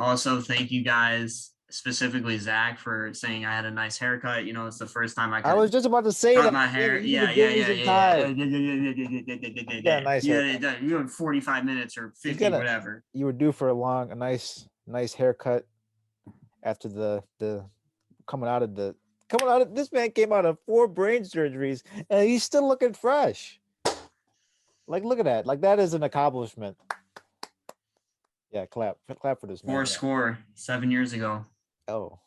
also thank you guys, specifically Zach, for saying I had a nice haircut. It's the first time I I was just about to say cut that. my hair. You Yeah. were giving me some time. You got a nice haircut. You have 45 minutes or 50, whatever. You were due for a nice haircut after the coming out of this man came out of 4 brain surgeries and he's still looking fresh. Like, look at that. Like, that is an accomplishment. Yeah, clap for this man. 7 years ago. Oh,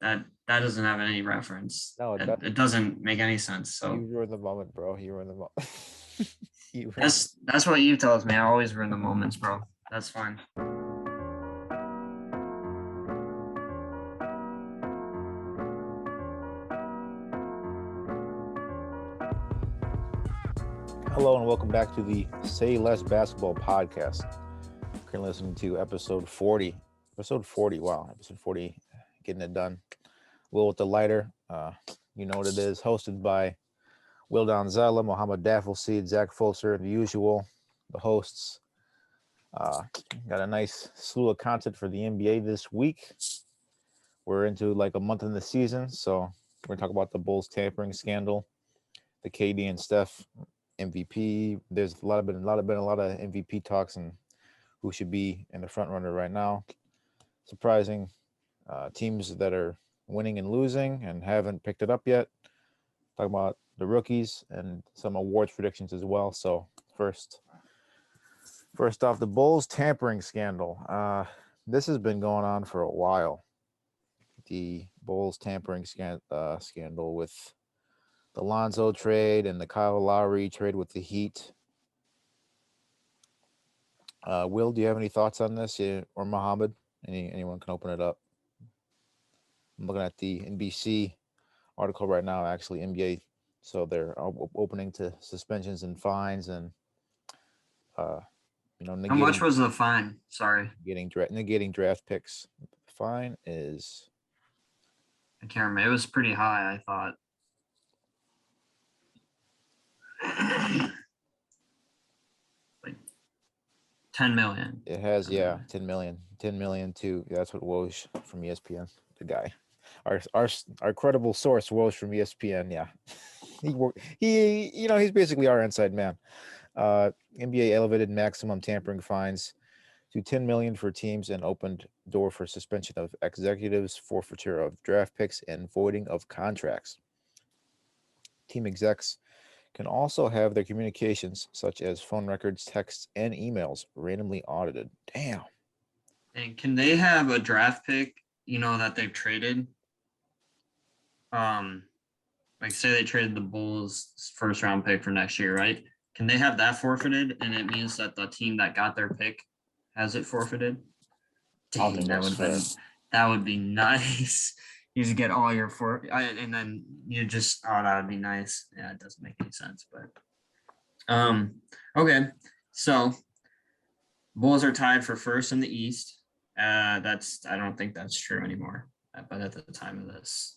that doesn't have any reference. No, it doesn't make any sense. So you ruined the moment, bro. You ruined the moment. That's what you told me. I always ruin the moments, bro. That's fine. Hello and welcome back to the Say Less Basketball podcast. Currently listening to episode 40. Wow, episode 40, getting it done. Will with the lighter. You know what it is. Hosted by Will Donzella, Mohammed Daffleseed, Zach Fulser, the usual, the hosts. Got a nice slew of content for the NBA this week. We're into like a month in the season, so we're gonna talk about the Bulls tampering scandal, the KD and Steph MVP. There's been a lot of MVP talks and who should be in the front runner right now. Surprising teams that are winning and losing and haven't picked it up yet. Talking about the rookies and some awards predictions as well. So first off, the Bulls tampering scandal. This has been going on for a while. The Bulls tampering scandal with the Lonzo trade and the Kyle Lowry trade with the Heat. Will, do you have any thoughts on this, or Mohammed? Anyone can open it up. I'm looking at the NBC article right now, actually, NBA. So they're opening to suspensions and fines and, how much was the fine? Sorry. Negating draft picks. The fine is... I can't remember. It was pretty high, I thought. Like 10 million. It has, 10 million. 10 million too. That's what Woj from ESPN, the guy. Our credible source, Woj from ESPN, yeah. He's basically our inside man. NBA elevated maximum tampering fines to 10 million for teams and opened door for suspension of executives, forfeiture of draft picks, and voiding of contracts. Team execs can also have their communications, such as phone records, texts, and emails, randomly audited. Damn. And can they have a draft pick, that they've traded? Like say they traded the Bulls' first round pick for next year, right? Can they have that forfeited? And it means that the team that got their pick has it forfeited? Dang, that would be nice. You just get all your and then you just, that would be nice. Yeah, it doesn't make any sense, but okay. So Bulls are tied for first in the East. I don't think that's true anymore. But at the time of this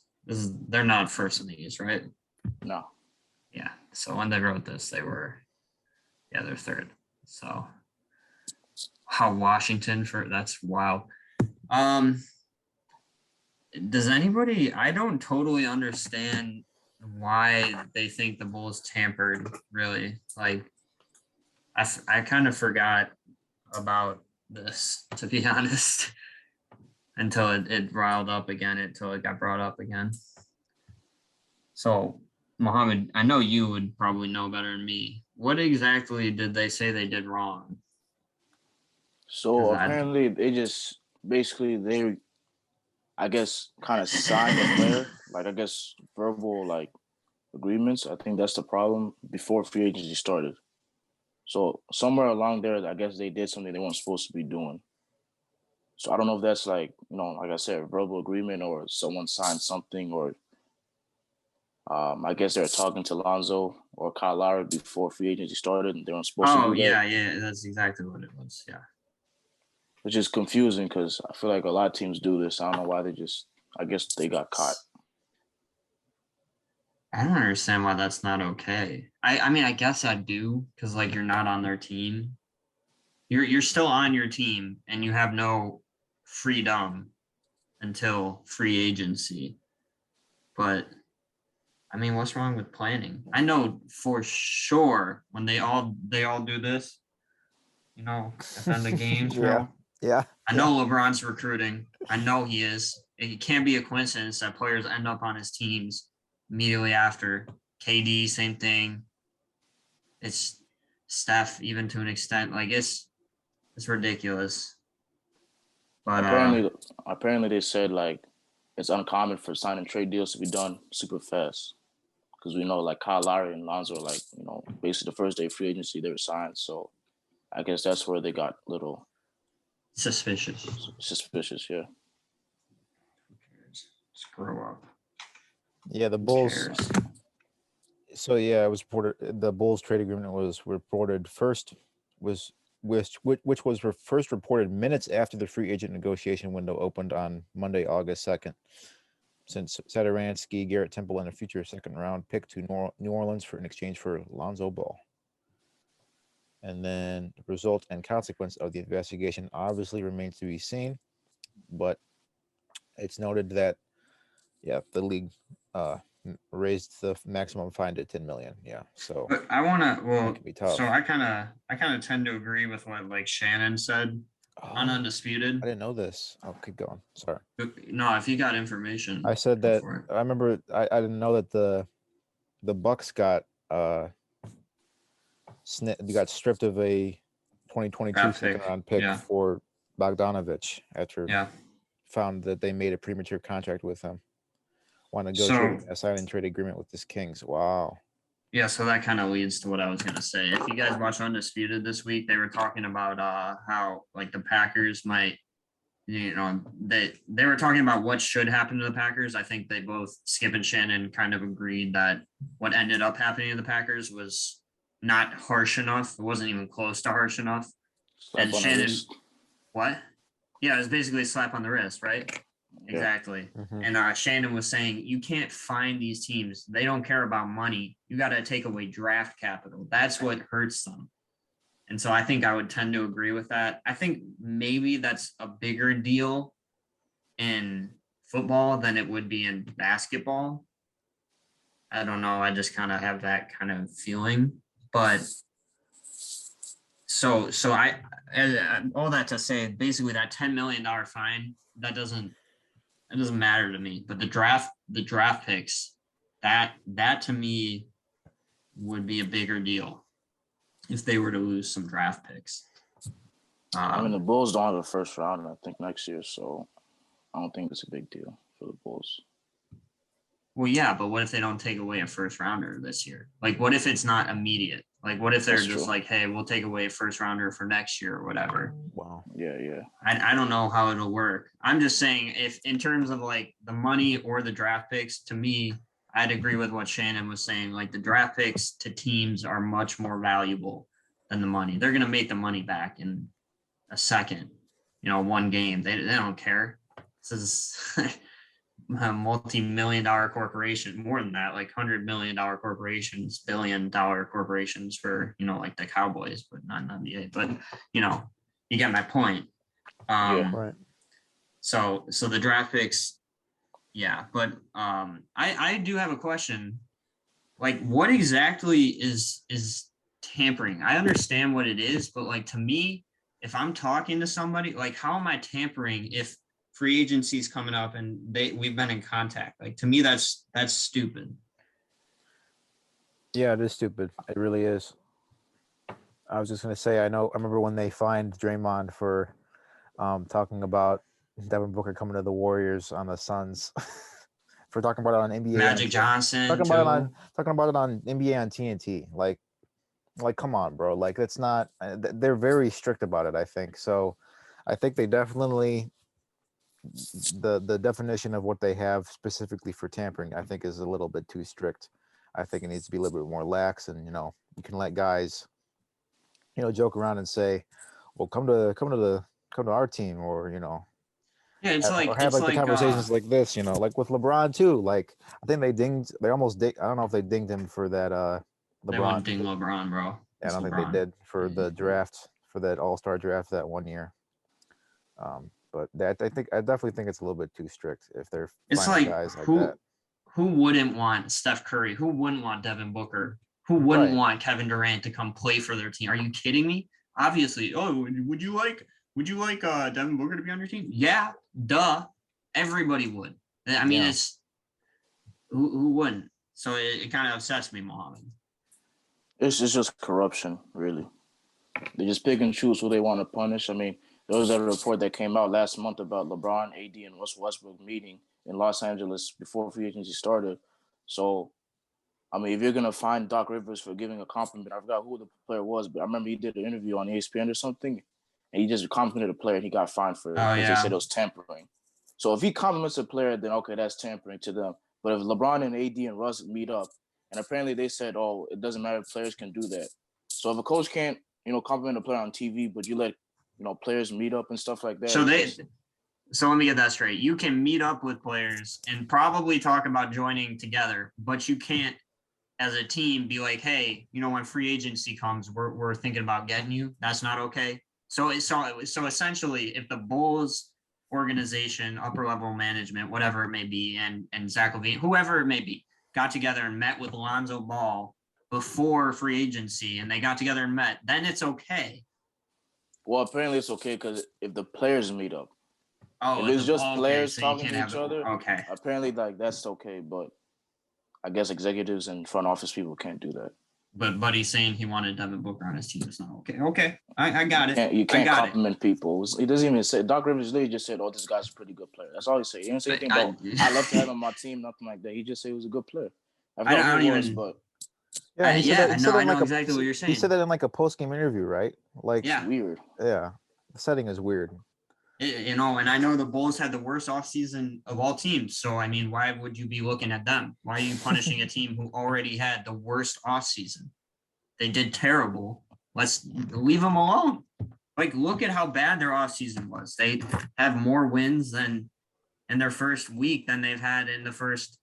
they're not first in the East, right? No. Yeah. So when they wrote this, they're third. So how Washington that's wild. Does anybody? I don't totally understand why they think the Bulls tampered. Really, like I kind of forgot about this, to be honest, until it riled up again. Until it got brought up again. So, Mohammed, I know you would probably know better than me. What exactly did they say they did wrong? So apparently they just basically I guess kind of signed a player, like I guess verbal like agreements. I think that's the problem before free agency started. So somewhere along there, I guess they did something they weren't supposed to be doing. So I don't know if that's like, like I said, a verbal agreement or someone signed something or I guess they were talking to Lonzo or Kyle Lowry before free agency started and they weren't supposed to do that. Yeah, that's exactly what it was, yeah. Which is confusing because I feel like a lot of teams do this. I don't know why I guess they got caught. I don't understand why that's not okay. I mean, I guess I do because, like, you're not on their team. You're still on your team and you have no freedom until free agency. But I mean, what's wrong with planning? I know for sure when they all do this, at the end of games, bro. Yeah. I know LeBron's recruiting. I know he is. It can't be a coincidence that players end up on his teams immediately after. KD, same thing. It's Steph, even to an extent. Like it's ridiculous. But apparently they said like it's uncommon for signing trade deals to be done super fast. Because we know like Kyle Lowry and Lonzo are like, basically the first day of free agency they were signed. So I guess that's where they got a little suspicious. Yeah. Who cares? Just grow up. Yeah, the Bulls. So yeah, it was reported the Bulls trade agreement was reported first which was first reported minutes after the free agent negotiation window opened on Monday, August 2nd. Since Satoransky, Garrett Temple, and a future second-round pick to New Orleans in exchange for Lonzo Ball. And then the result and consequence of the investigation obviously remains to be seen, but it's noted that, the league raised the maximum fine to $10 million. Yeah, so. But I want to. So I kind of tend to agree with what like Shannon said on Undisputed. I didn't know this. I'll keep going. Sorry. No, if you got information, I said that. I remember. I didn't know that the Bucks got stripped of a 2022 second-round pick for Bogdanovich after found that they made a premature contract with him. Want to negotiate a sign and trade agreement with this Kings. Wow. Yeah, so that kind of leads to what I was going to say. If you guys watch Undisputed this week, they were talking about how like the Packers might, they were talking about what should happen to the Packers. I think they both, Skip and Shannon, kind of agreed that what ended up happening to the Packers was not harsh enough. It wasn't even close to harsh enough. And Shannon, what? Yeah, it was basically a slap on the wrist, right? Yeah. Exactly. Mm-hmm. And Shannon was saying, you can't find these teams. They don't care about money. You got to take away draft capital. That's what hurts them. And so I think I would tend to agree with that. I think maybe that's a bigger deal in football than it would be in basketball. I don't know. I just kind of have that kind of feeling. But so I all that to say, basically that $10 million fine, that doesn't matter to me. But the draft picks, that to me would be a bigger deal if they were to lose some draft picks. I mean, the Bulls don't have a first round, I think, next year, so I don't think it's a big deal for the Bulls. Well, yeah, but what if they don't take away a first rounder this year? Like, what if it's not immediate? Like, what if they're just like, hey, we'll take away a first rounder for next year or whatever? Wow. Yeah. I don't know how it'll work. I'm just saying, if in terms of like the money or the draft picks, to me, I'd agree with what Shannon was saying. Like, the draft picks to teams are much more valuable than the money. They're going to make the money back in a second, one game. They don't care. This is a multi-million-dollar corporation, more than that, like $100 million corporations, billion-dollar corporations for, like the Cowboys, but not in NBA. But, you get my point. Right. So the draft picks, yeah. But I do have a question. Like, what exactly is tampering? I understand what it is, but like, to me, if I'm talking to somebody, like, how am I tampering if free agency is coming up and we've been in contact? Like, to me, that's stupid. Yeah, it is stupid. It really is. I was just gonna say, I remember when they fined Draymond for talking about Devin Booker coming to the Warriors on the Suns. For talking about it on NBA. Magic Johnson. Talking about it on NBA on TNT. Like, come on, bro. Like, that's not. They're very strict about it, I think. So, I think they definitely. The definition of what they have specifically for tampering, I think, is a little bit too strict. I think it needs to be a little bit more lax, and you can let guys, joke around and say, "Well, come to our team," or yeah, it's like, or have the conversations like this, like with LeBron too. Like, I think they don't know if they dinged him for that. LeBron. They wouldn't ding LeBron, bro. Yeah, I don't think they did for the draft, for that All-Star draft that one year. But that I definitely think it's a little bit too strict if they're It's finding like guys like that. who wouldn't want Steph Curry? Who wouldn't want Devin Booker? Who wouldn't Right. want Kevin Durant to come play for their team? Are you kidding me? Obviously. Oh, would you like Devin Booker to be on your team? Yeah, duh. Everybody would. I mean, Yeah. it's who wouldn't? So it kind of upsets me, Mohammed. It's just corruption, really. They just pick and choose who they want to punish. I mean, there was a report that came out last month about LeBron, AD, and Westbrook meeting in Los Angeles before free agency started. So, I mean, if you're gonna find Doc Rivers for giving a compliment, I forgot who the player was, but I remember he did an interview on ESPN or something, and he just complimented a player and he got fined for it because they said it was tampering. So if he compliments a player, then okay, that's tampering to them. But if LeBron and AD and Russ meet up, and apparently they said, oh, it doesn't matter if players can do that. So if a coach can't, compliment a player on TV, but you let, players meet up and stuff like that. So let me get that straight. You can meet up with players and probably talk about joining together, but you can't, as a team, be like, hey, when free agency comes, we're thinking about getting you. That's not okay. So essentially, if the Bulls organization, upper level management, whatever it may be, and Zach LaVine, whoever it may be, got together and met with Lonzo Ball before free agency, and they got together and met, then it's okay. Well, apparently it's okay because if the players meet up, if it's just players so talking to each other, okay. Apparently, that's okay, but I guess executives and front office people can't do that. But he's saying he wanted Devin Booker on his team. It's not okay. Okay, I got it. You can't compliment people. He doesn't even say. Doc Rivers literally just said, "Oh, this guy's a pretty good player." That's all he said. He didn't say anything about I love to have him on my team, nothing like that. He just said he was a good player. I don't even. But yeah, I know exactly what you're saying. He said that in like a post-game interview, right? Like, it's weird. Yeah, the setting is weird. And I know the Bulls had the worst offseason of all teams. So, I mean, why would you be looking at them? Why are you punishing a team who already had the worst offseason? They did terrible. Let's leave them alone. Like, look at how bad their offseason was. They have more wins than in their first week than they've had in the first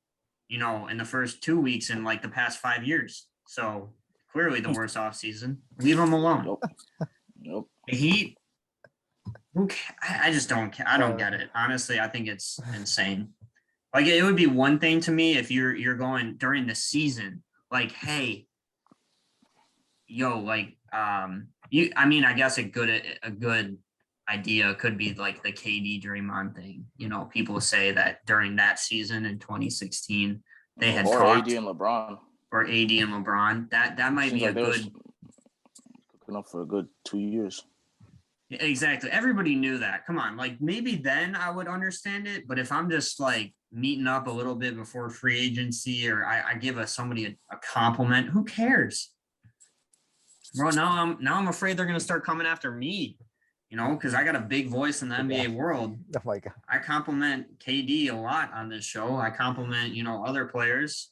2 weeks in like the past 5 years. So clearly the worst offseason. Leave them alone. Nope. The Heat. I just don't. I don't get it. Honestly, I think it's insane. Like, it would be one thing to me if you're going during the season, like, hey, yo, like, I mean, I guess a good idea could be like the KD Draymond thing. People say that during that season in 2016 they had talked, AD and LeBron, or AD and LeBron. That might be a good. Cooking up for a good 2 years. Exactly. Everybody knew that. Come on. Like, maybe then I would understand it. But if I'm just like meeting up a little bit before free agency, or I give somebody a compliment, who cares? Bro, now I'm afraid they're gonna start coming after me, because I got a big voice in the NBA world. Oh my God. I compliment KD a lot on this show. I compliment, other players.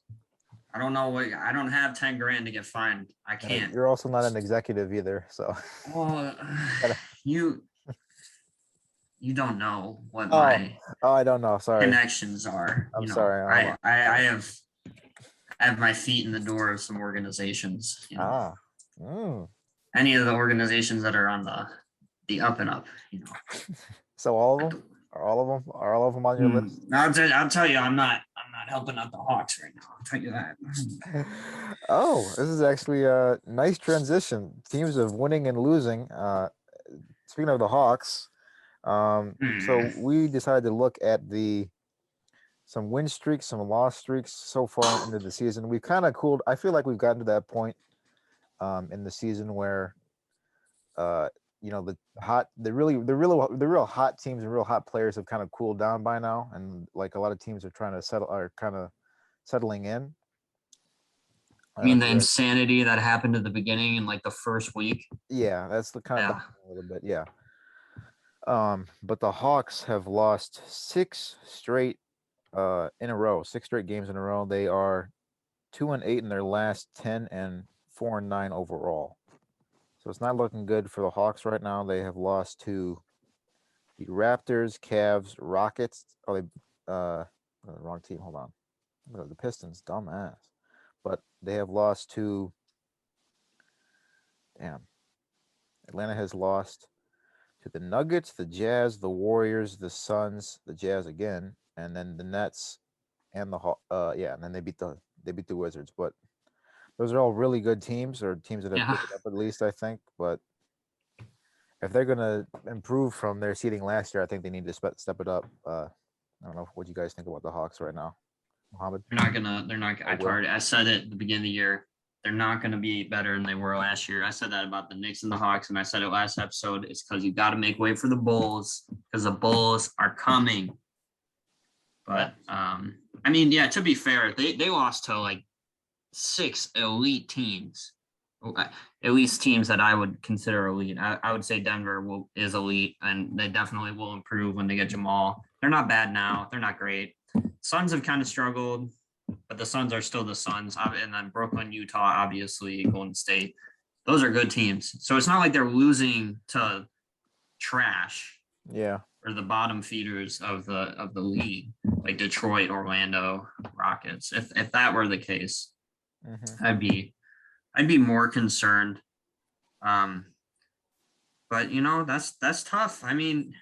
I don't know I don't have 10 grand to get fined. I can't. You're also not an executive either, so. Well, you don't know what I don't know. Sorry. Connections are. I'm sorry. I have my feet in the door of some organizations. Any of the organizations that are on the up and up. So all of them are all of them on your list? I'll tell you, I'm not helping out the Hawks right now. I'll tell you that. Oh, this is actually a nice transition. Teams of winning and losing. Speaking of the Hawks, so we decided to look at some win streaks, some loss streaks so far into the season. We've kind of cooled. I feel like we've gotten to that point in the season where the real hot teams and real hot players have kind of cooled down by now, and like a lot of teams are kind of settling in. I mean, the insanity that happened at the beginning in like the first week. Yeah, that's the kind of a little bit, yeah. But the Hawks have lost 6 straight in a row, 6 straight games in a row. They are 2-8 in their last 10 and 4-9 overall. So it's not looking good for the Hawks right now. They have lost to the Raptors, Cavs, Rockets. Oh, wrong team. Hold on. The Pistons, dumbass. But they have lost to. Atlanta has lost to the Nuggets, the Jazz, the Warriors, the Suns, the Jazz again, and then the Nets and the and then they beat the Wizards. But those are all really good teams, or teams that have picked it up at least, I think. But if they're gonna improve from their seeding last year, I think they need to step it up. I don't know what you guys think about the Hawks right now, Mohammed. I said it at the beginning of the year. They're not going to be better than they were last year. I said that about the Knicks and the Hawks, and I said it last episode. It's because you got to make way for the Bulls, because the Bulls are coming. But I mean, yeah, to be fair, they lost to like 6 elite teams, at least teams that I would consider elite. I would say Denver is elite, and they definitely will improve when they get Jamal. They're not bad now. They're not great. Suns have kind of struggled, but the Suns are still the Suns. And then Brooklyn, Utah, obviously, Golden State. Those are good teams. So it's not like they're losing to trash. Yeah. Or the bottom feeders of the league, like Detroit, Orlando, Rockets. If that were the case, I'd be more concerned. But you know, that's tough. I mean,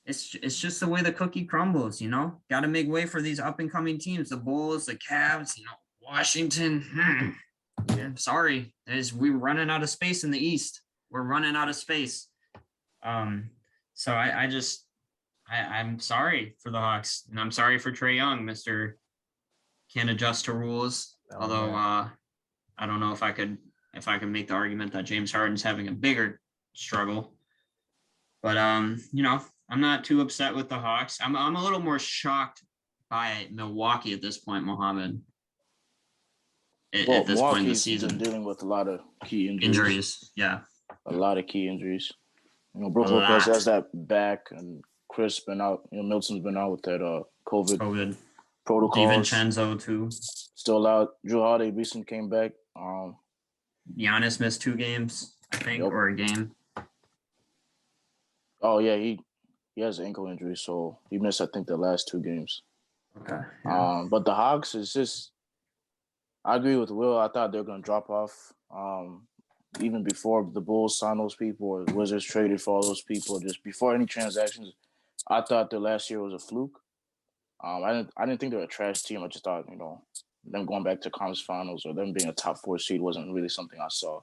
it's just the way the cookie crumbles, you know. Got to make way for these up and coming teams, the Bulls, the Cavs, you know, Washington. I'm sorry, we're running out of space in the East. We're running out of space. So I'm sorry for the Hawks, and I'm sorry for Trae Young, Mr. Can't adjust to rules. Although I don't know if I could make the argument that James Harden's having a bigger struggle. But you know, I'm not too upset with the Hawks. I'm a little more shocked by Milwaukee at this point, Mohammed. At this point in the season, dealing with a lot of key injuries. Yeah, a lot of key injuries. You know, Brook Lopez has that back, and Chris been out. You know, Milton's been out with that COVID protocol. DiVincenzo too. Still out. Drew Holiday recently came back. Giannis missed 2 games, I think, or a game. Oh yeah, he has an ankle injury, so he missed, I think, the last 2 games. Okay. Yeah. But the Hawks is just. I agree with Will. I thought they were going to drop off. Even before the Bulls signed those people or the Wizards traded for all those people, just before any transactions, I thought the last year was a fluke. I didn't think they were a trash team. I just thought, you know, them going back to conference finals or them being a top 4 seed wasn't really something I saw.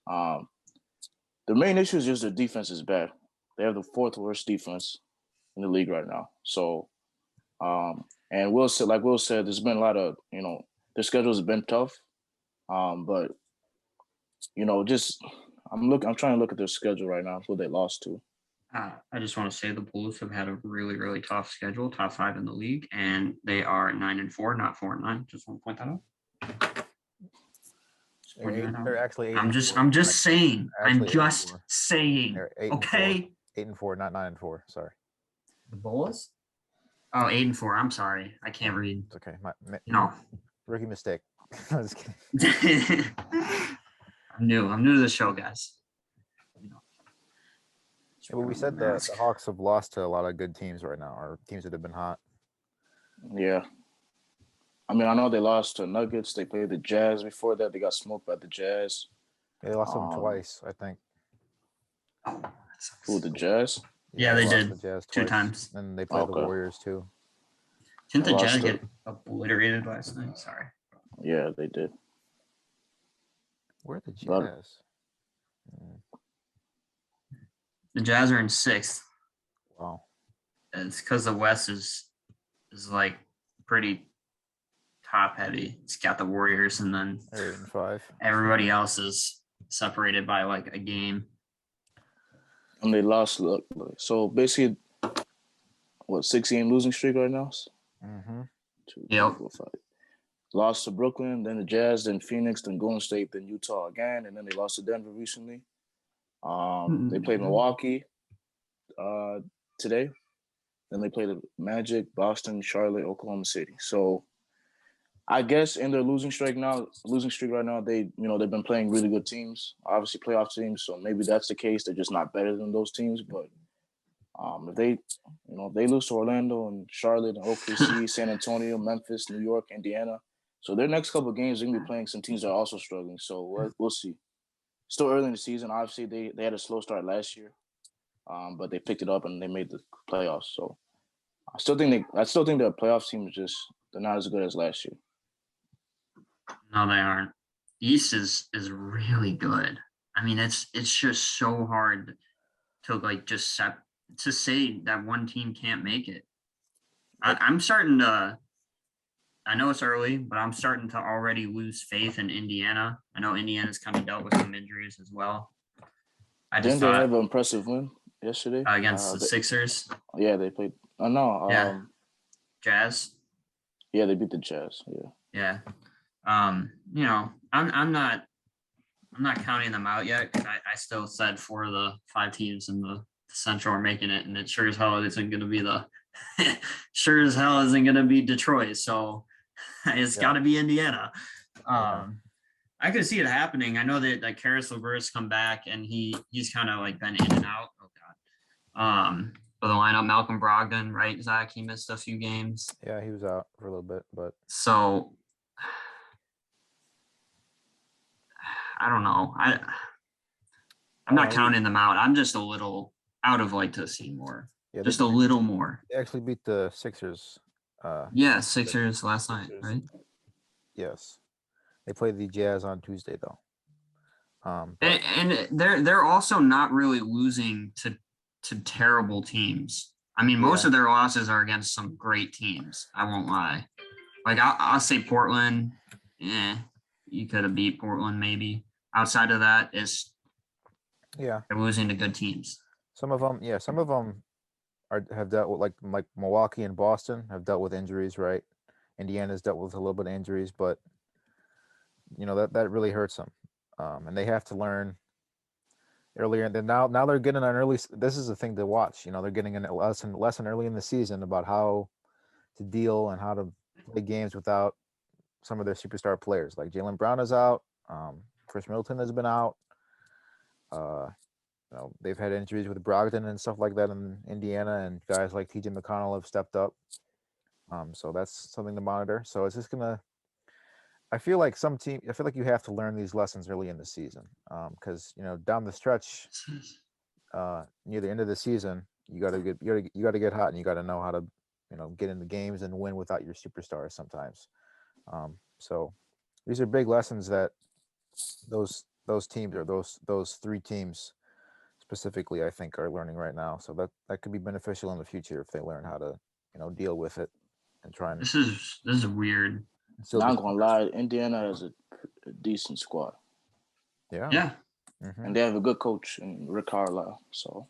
The main issue is just their defense is bad. They have the 4th worst defense in the league right now. So, and Will said, there's been a lot of, you know, their schedule has been tough. But you know, I'm trying to look at their schedule right now, who they lost to. I just want to say the Bulls have had a really, really tough schedule, top 5 in the league, and they are 9-4, not 4-9. Just want to point that out. They're actually. I'm just saying. I'm just saying. Okay. 8-4, not 9-4. Sorry. The Bulls. Oh, 8-4. I'm sorry. I can't read. It's okay. Rookie mistake. I was kidding. I'm new to the show, guys. But we said the Hawks have lost to a lot of good teams right now, or teams that have been hot. Yeah. I mean, I know they lost to Nuggets. They played the Jazz before that. They got smoked by the Jazz. They lost them twice, I think. Who, the Jazz? Yeah, they did. The Jazz 2 times. And they played the Warriors, too. Didn't the Jazz get obliterated last night? Sorry. Yeah, they did. Where are the Jazz? The Jazz are in 6th. Wow. It's because the West is like pretty top heavy. It's got the Warriors, and then 8-5. Everybody else is separated by like a game. And they lost. So basically, 6-game losing streak right now? Mm-hmm. 2, 3, 4, 5. Lost to Brooklyn, then the Jazz, then Phoenix, then Golden State, then Utah again, and then they lost to Denver recently. They played Milwaukee today. Then they played the Magic, Boston, Charlotte, Oklahoma City. So I guess in their losing streak right now, they've been playing really good teams, obviously playoff teams. So maybe that's the case. They're just not better than those teams. But if they lose to Orlando and Charlotte and OKC, San Antonio, Memphis, New York, Indiana. So their next couple of games, they're going to be playing some teams that are also struggling. So we'll see. still early in the season. Obviously, they had a slow start last year, but they picked it up and they made the playoffs. So I still think their playoff team is just they're not as good as last year. No, they aren't. East is really good. I mean, it's just so hard to like just to say that one team can't make it. I'm starting to. I know it's early, but I'm starting to already lose faith in Indiana. I know Indiana's kind of dealt with some injuries as well. I just Didn't they thought have an impressive win yesterday against the Sixers. Yeah, they played. Oh no, Yeah. Jazz. Yeah, they beat the Jazz. Yeah. You know, I'm not counting them out yet because I still said 4 of the 5 teams in the Central are making it, and it sure as hell isn't going to be sure as hell isn't going to be Detroit. So it's got to be Indiana. I could see it happening. I know that Karis LeVert's come back and he's kind of like been in and out. Oh God. For the lineup, Malcolm Brogdon, right? Zach, he missed a few games. Yeah, he was out for a little bit, but so I don't know. I'm not counting them out. I'm just a little out of like to see more. Yeah, just a little more. They actually beat the Sixers. Sixers last night, right? Yes. They played the Jazz on Tuesday though. And they're also not really losing to terrible teams. I mean, most of their losses are against some great teams. I won't lie. Like I'll say Portland. You could have beat Portland maybe. Outside of that, they're losing to good teams. Some of them have dealt with like Milwaukee and Boston have dealt with injuries, right? Indiana's dealt with a little bit of injuries, but you know that really hurts them, and they have to learn earlier. And then now they're getting an early. This is the thing to watch. You know, they're getting a lesson early in the season about how to deal and how to play games without some of their superstar players. Like Jaylen Brown is out. Chris Middleton has been out. You know, they've had injuries with Brogdon and stuff like that in Indiana, and guys like TJ McConnell have stepped up. So that's something to monitor. So it's just gonna. I feel like you have to learn these lessons early in the season, because you know down the stretch, near the end of the season, you got to get hot, and you got to know how to, you know, get into games and win without your superstars sometimes. So these are big lessons that those teams, or those 3 teams specifically, I think, are learning right now. So that could be beneficial in the future if they learn how to, you know, deal with it and try and. This is weird. Not gonna lie, Indiana is a decent squad. Yeah. Yeah. Mm-hmm. And they have a good coach in Rick Carlisle. So.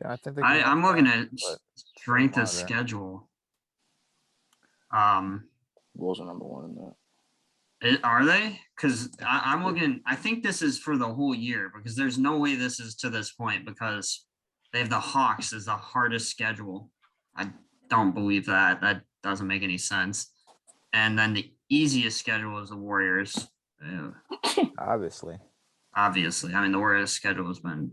Yeah, I think I'm looking at strength of schedule. Bulls are number 1 in that. Are they? Because I'm looking. I think this is for the whole year, because there's no way this is to this point, because they have the Hawks as the hardest schedule. I don't believe that. That doesn't make any sense. And then the easiest schedule is the Warriors. Ew. Obviously. I mean, the Warriors' schedule has been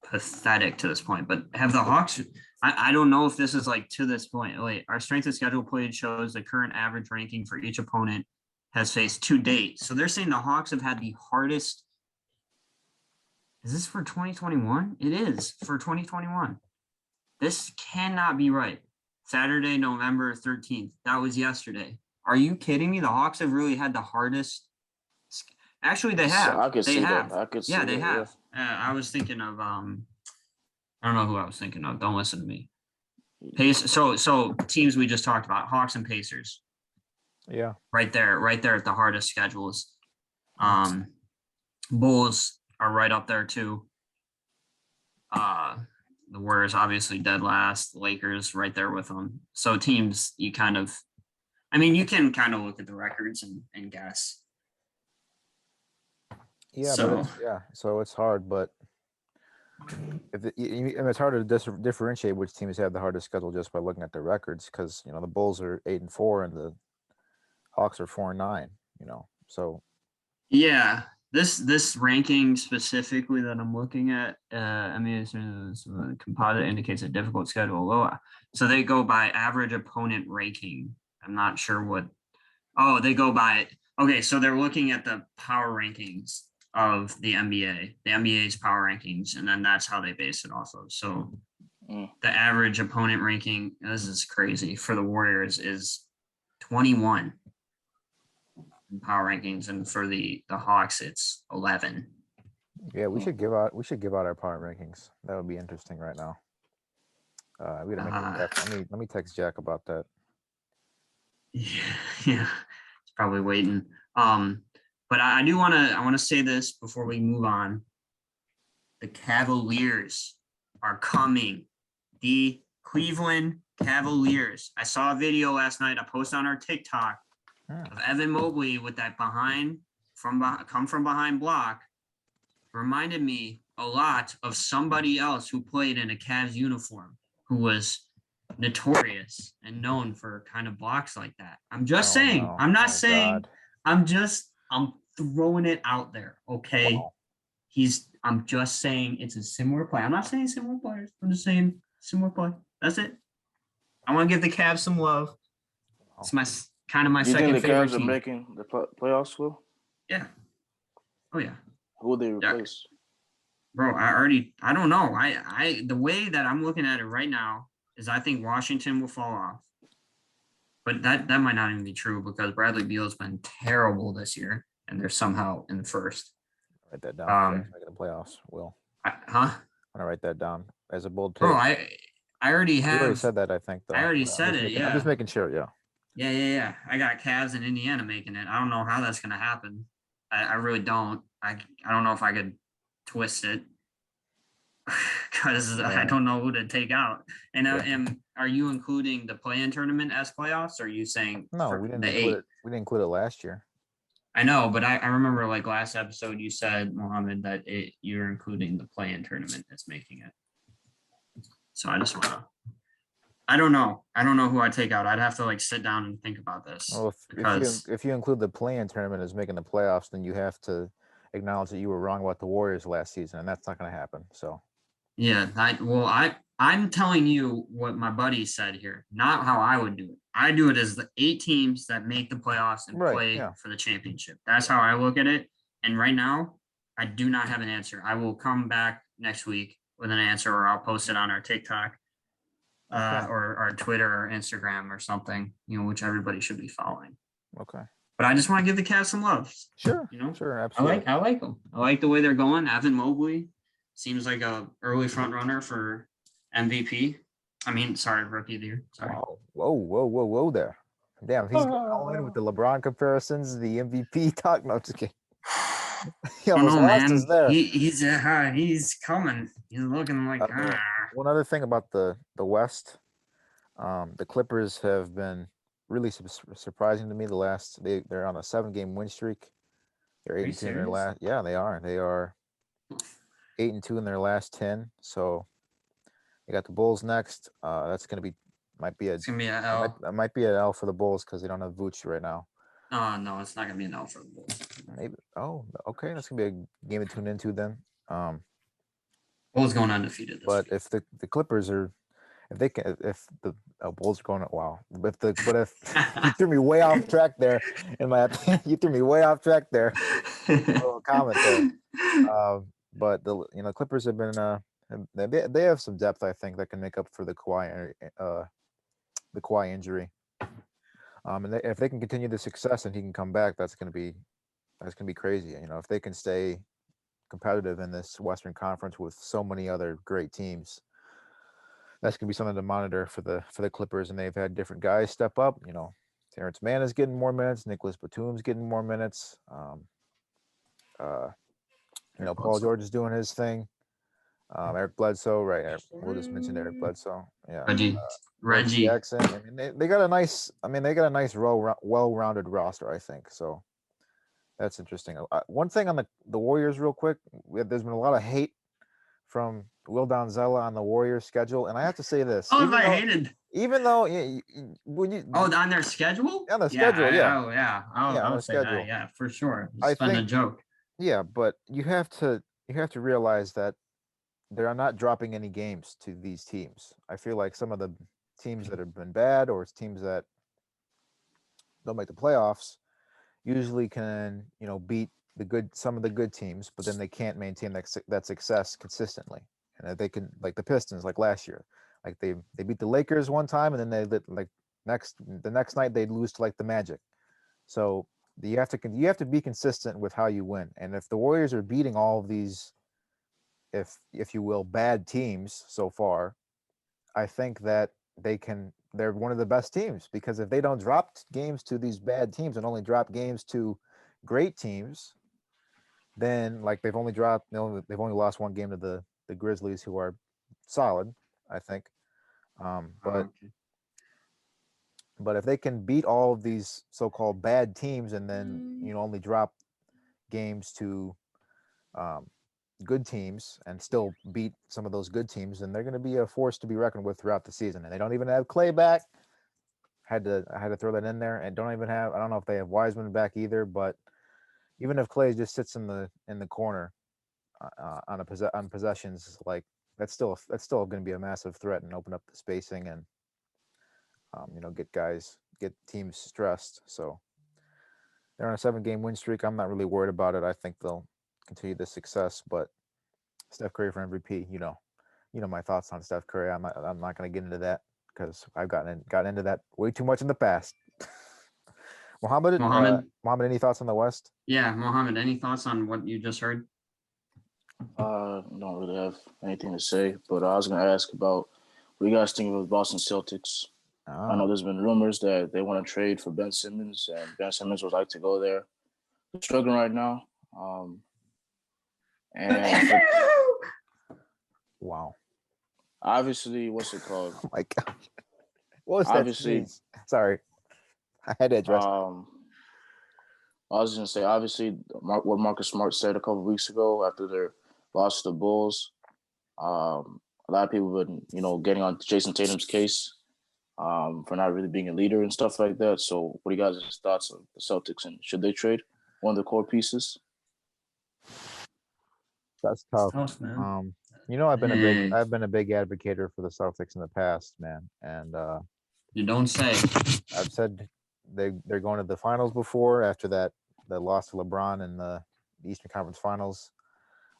pathetic to this point. But have the Hawks? I don't know if this is like to this point. Wait, our strength of schedule played shows the current average ranking for each opponent has faced to date. So they're saying the Hawks have had the hardest. Is this for 2021? It is for 2021. This cannot be right. Saturday, November 13th. That was yesterday. Are you kidding me? The Hawks have really had the hardest. Actually, they have. So I could see have. that. I could see yeah, they that, have. I was thinking of I don't know who I was thinking of. Don't listen to me. So teams we just talked about, Hawks and Pacers. Yeah. Right there at the hardest schedules. Bulls are right up there too. The Warriors obviously dead last. The Lakers right there with them. So teams you can kind of look at the records and guess. Yeah, so it's hard, but it's hard to differentiate which teams have the hardest schedule just by looking at their records, because you know the Bulls are 8-4 and the Hawks are 4-9. You know, so yeah. This ranking specifically that I'm looking at, it's composite indicates a difficult schedule. So they go by average opponent ranking. I'm not sure what. Oh, they go by Okay, so they're looking at the power rankings of the NBA, the NBA's power rankings, and then that's how they base it off of. So the average opponent ranking, this is crazy, for the Warriors is 21 in power rankings, and for the Hawks, it's 11. Yeah, we should give out our power rankings. That would be interesting right now. We gotta make let me text Jack about that. Yeah, it's probably waiting. But I do want to say this before we move on. The Cavaliers are coming. The Cleveland Cavaliers. I saw a video last night. I posted on our TikTok of Evan Mobley with that come from behind block. Reminded me a lot of somebody else who played in a Cavs uniform, who was notorious and known for kind of blocks like that. I'm just saying. No. I'm not saying. God. I'm throwing it out there. Okay. Wow. I'm just saying it's a similar play. I'm not saying similar players. I'm just saying similar play. That's it. I want to give the Cavs some love. It's my second favorite team. Do you think the Cavs are making the playoffs, Will? Yeah. Oh yeah. Who will they replace? Bro, I don't know. The way that I'm looking at it right now is I think Washington will fall off. But that might not even be true because Bradley Beal's been terrible this year, and they're somehow in the first. Write that down. Making the playoffs, Will. I'm gonna write that down as a bold take. Bro, I already have. You already said that, I think. Though. I already said it. Yeah. I'm just making sure. Yeah. Yeah. I got Cavs and Indiana making it. I don't know how that's gonna happen. I really don't. I don't know if I could twist it because I don't know who to take out. And are you including the play-in tournament as playoffs? Or are you saying no? We didn't include it. We didn't include it last year. I know, but I remember like last episode you said, Mohammed, that you're including the play-in tournament that's making it. So I just want to. I don't know who I take out. I'd have to like sit down and think about this. Well, if you include the play-in tournament as making the playoffs, then you have to acknowledge that you were wrong about the Warriors last season, and that's not going to happen. So. Yeah, I'm telling you what my buddy said here, not how I would do it. I do it as the 8 teams that make the playoffs and play for the championship. That's how I look at it. And right now, I do not have an answer. I will come back next week with an answer, or I'll post it on our TikTok or our Twitter or Instagram or something, which everybody should be following. Okay. But I just want to give the Cavs some love. Sure. Sure. Absolutely. I like them. I like the way they're going. Evan Mobley seems like a early front runner for MVP. Rookie of the year. Sorry. Whoa there. Damn, he's all in with the LeBron comparisons, the MVP talk. No, just kidding. He almost lost us there. He's coming. He's looking like. One other thing about the West, the Clippers have been really surprising to me. They're on a 7-game win streak. They're 8-2 in their last. Yeah, they are. They are 8-2 in their last 10. So they got the Bulls next. That's gonna be might be an L. It might be an L for the Bulls because they don't have Vooch right now. No, it's not gonna be an L for the Bulls. Maybe. Oh, okay. That's gonna be a game to tune into then. Bulls going undefeated. But if the Clippers are, if the Bulls are going, wow. If you threw me way off track there, in my opinion, you threw me way off track there. A little comment there. But the Clippers have been they have some depth, I think, that can make up for the Kawhi injury. And if they can continue the success and he can come back, that's gonna be crazy. If they can stay competitive in this Western Conference with so many other great teams, that's gonna be something to monitor for the Clippers. And they've had different guys step up. Terrence Mann is getting more minutes. Nicholas Batum's getting more minutes. Paul George is doing his thing. Eric Bledsoe, right? We'll just mention Eric Bledsoe. Yeah. Reggie Jackson. They got a nice. Well-rounded roster, I think. So that's interesting. One thing on the Warriors, real quick. There's been a lot of hate from Will Donzella on the Warriors schedule, and I have to say this. Even though when you on their schedule? On the schedule, yeah. I would say schedule. That, yeah, for sure. It's been a joke. Yeah, but you have to realize that they are not dropping any games to these teams. I feel like some of the teams that have been bad, or teams that don't make the playoffs, usually can, beat some of the good teams, but then they can't maintain that success consistently. And if they can, like the Pistons, like last year, like they beat the Lakers one time, and then the next night they'd lose to like the Magic. So you have to be consistent with how you win. And if the Warriors are beating all of these, if you will, bad teams so far, I think that they're one of the best teams, because if they don't drop games to these bad teams and only drop games to great teams, then like they've only lost one game to the Grizzlies, who are solid, I think. But Okay. if they can beat all of these so-called bad teams and then only drop games to good teams and still beat some of those good teams, then they're going to be a force to be reckoned with throughout the season. And they don't even have Clay back. I had to throw that in there. And I don't know if they have Wiseman back either, but even if Clay just sits in the corner on possessions, like that's still going to be a massive threat and open up the spacing and get teams stressed. So they're on a 7-game win streak. I'm not really worried about it. I think they'll continue the success, but Steph Curry for MVP, you know my thoughts on Steph Curry. I'm not going to get into that because I've gotten into that way too much in the past. Mohammed, any thoughts on the West? Yeah, Mohammed, any thoughts on what you just heard? Don't really have anything to say, but I was going to ask about what do you guys think of the Boston Celtics? I know there's been rumors that they want to trade for Ben Simmons, and Ben Simmons would like to go there. They're struggling right now. And wow. Obviously, what's it called? Oh my God. What was that sneeze? Sorry. I had to address I was going to say, obviously, what Marcus Smart said a couple of weeks ago after their loss to the Bulls, a lot of people have been, getting on Jason Tatum's case for not really being a leader and stuff like that. So what do you guys' thoughts on the Celtics, and should they trade one of the core pieces? That's tough. Tough, man. I've been a big advocate for the Celtics in the past, man. And you don't say. I've said they're going to the finals before, after that loss to LeBron in the Eastern Conference Finals.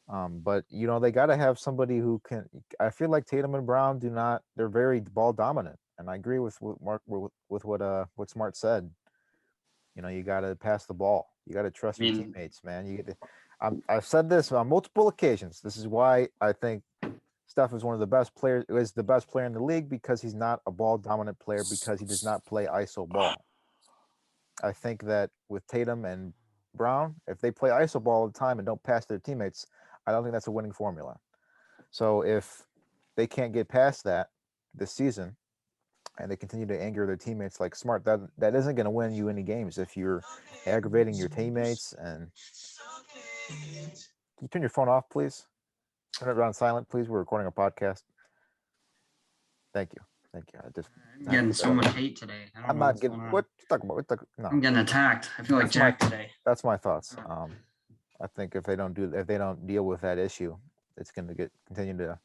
But they got to have somebody who can. I feel like Tatum and Brown they're very ball dominant, and I agree with what Smart said. You got to pass the ball. You got to trust your teammates, man. I've said this on multiple occasions. This is why I think Steph is one of the best players. Is the best player in the league, because he's not a ball dominant player, because he does not play ISO ball. I think that with Tatum and Brown, if they play ISO ball all the time and don't pass their teammates, I don't think that's a winning formula. So if they can't get past that this season, and they continue to anger their teammates like Smart, that isn't going to win you any games if you're aggravating your teammates. And can you turn your phone off, please? Turn it on silent, please. We're recording a podcast. Thank you. I'm getting so much hate today. I'm not getting. What you talking about? No. I'm getting attacked. I feel like Jack today. That's my thoughts. I think if they don't deal with that issue, it's going to continue to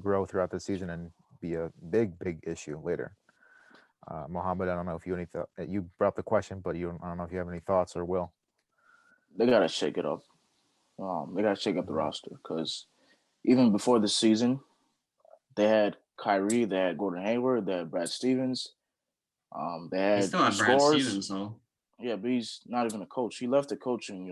grow throughout the season and be a big issue later. Mohammed, I don't know if you brought up the question, but I don't know if you have any thoughts or will. They gotta shake it up. They gotta shake up the roster, because even before the season, they had Kyrie, they had Gordon Hayward, they had Brad Stevens. They had Brad Stevens, though. Yeah, but he's not even a coach. He left the coaching,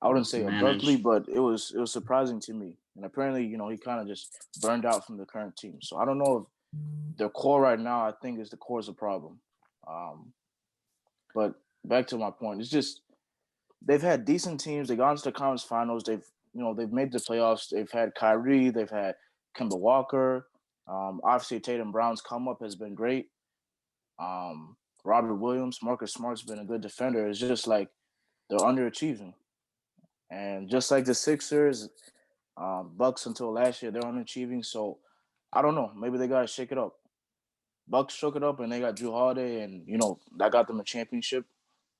I wouldn't say abruptly, but it was surprising to me. And apparently, he kind of just burned out from the current team. So I don't know if their core right now, I think, is the core is a problem. But back to my point, it's just they've had decent teams. They got into the conference finals. They've made the playoffs. They've had Kyrie. They've had Kemba Walker. Obviously, Tatum Brown's come up has been great. Robert Williams, Marcus Smart's been a good defender. It's just like they're underachieving. And just like the Sixers, Bucks until last year, they're underachieving. So I don't know. Maybe they got to shake it up. Bucks shook it up, and they got Drew Holiday, and, that got them a championship.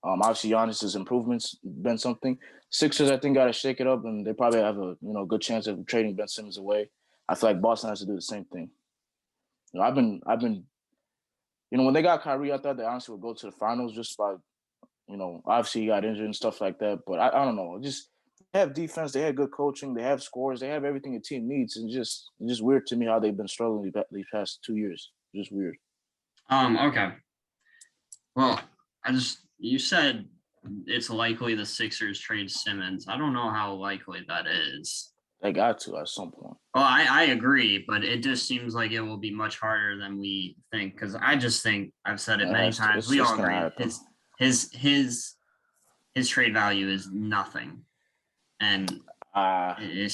Obviously, Giannis's improvements been something. Sixers, I think, got to shake it up, and they probably have a good chance of trading Ben Simmons away. I feel like Boston has to do the same thing. I've been when they got Kyrie, I thought they honestly would go to the finals just by obviously he got injured and stuff like that. But I don't know. Just they have defense, they have good coaching, they have scores, they have everything a team needs. And it's just weird to me how they've been struggling these past 2 years. Just weird. Okay. Well, you said it's likely the Sixers trade Simmons. I don't know how likely that is. They got to at some point. Well, I agree, but it just seems like it will be much harder than we think. Because I just think I've said it many times. We all agree his trade value is nothing, and it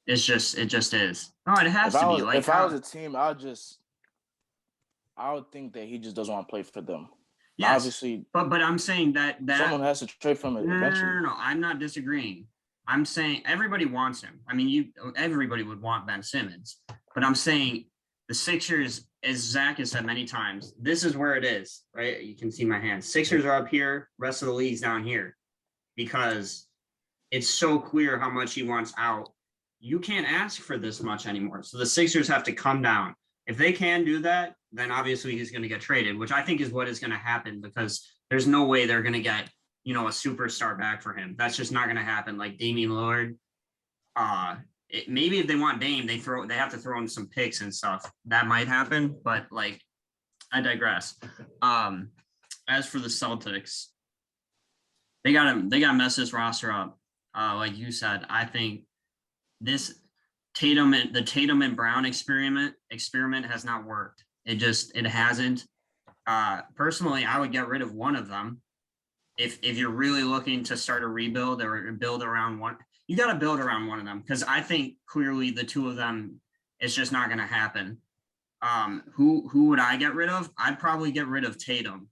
just is. No, it has to be. Like if I was a team, I would think that he just doesn't want to play for them. Yes, obviously, but I'm saying that someone has to trade from it eventually. No, I'm not disagreeing. I'm saying everybody wants him. I mean, everybody would want Ben Simmons, but I'm saying the Sixers, as Zach has said many times, this is where it is, right? You can see my hands. Sixers are up here, rest of the league's down here, because it's so clear how much he wants out. You can't ask for this much anymore. So the Sixers have to come down. If they can do that, then obviously he's going to get traded, which I think is what is going to happen, because there's no way they're going to get, a superstar back for him. That's just not going to happen. Like Damian Lillard, maybe if they want Dame, they have to throw in some picks and stuff. That might happen, but I digress. As for the Celtics, they gotta mess this roster up. Like you said, I think the Tatum and Brown experiment has not worked. It hasn't. Personally, I would get rid of one of them. If you're really looking to start a rebuild or build around one, you got to build around one of them, because I think clearly the two of them, it's just not going to happen. Who would I get rid of? I'd probably get rid of Tatum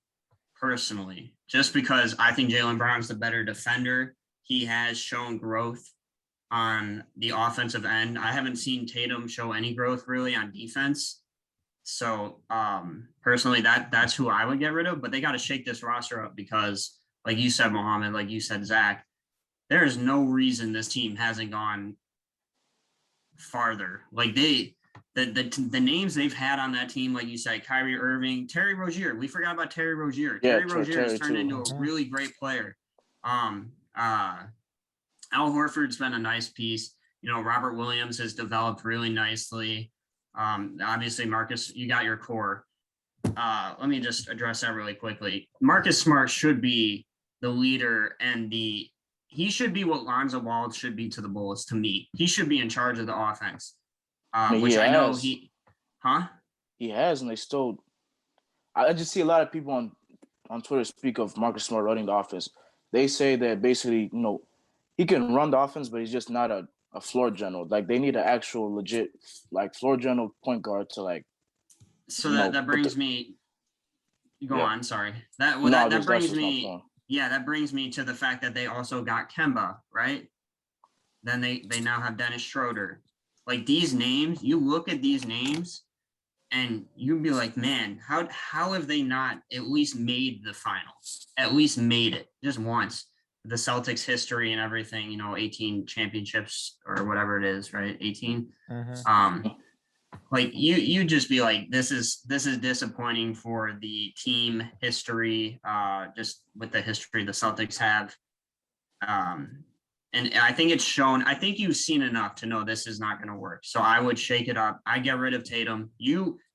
personally, just because I think Jaylen Brown's the better defender. He has shown growth on the offensive end. I haven't seen Tatum show any growth really on defense. So personally, that's who I would get rid of. But they got to shake this roster up, because like you said, Mohammed, like you said, Zach, there is no reason this team hasn't gone farther. Like the names they've had on that team, like you said, Kyrie Irving, Terry Rozier. We forgot about Terry Rozier. Yeah, Terry Rozier has turned into a really great player. Al Horford's been a nice piece. Robert Williams has developed really nicely. Obviously, Marcus, you got your core. Let me just address that really quickly. Marcus Smart should be the leader, and he should be what Lonzo Ball should be to the Bulls. To me, he should be in charge of the offense. Which I know he has, and they still. I just see a lot of people on Twitter speak of Marcus Smart running the offense. They say that basically, he can run the offense, but he's just not a floor general. Like, they need an actual legit floor general point guard to So that brings me. Go on. Sorry. That brings me. Yeah, that brings me to the fact that they also got Kemba, right? Then they now have Dennis Schroeder. Like, these names, you look at these names, and you'd be like, man, how have they not at least made the finals? At least made it just once. The Celtics history and everything, 18 championships or whatever it is, right? 18. Mm-hmm. You just be like, this is disappointing for the team history, just with the history the Celtics have. And I think it's shown. I think you've seen enough to know this is not going to work. So I would shake it up. I get rid of Tatum.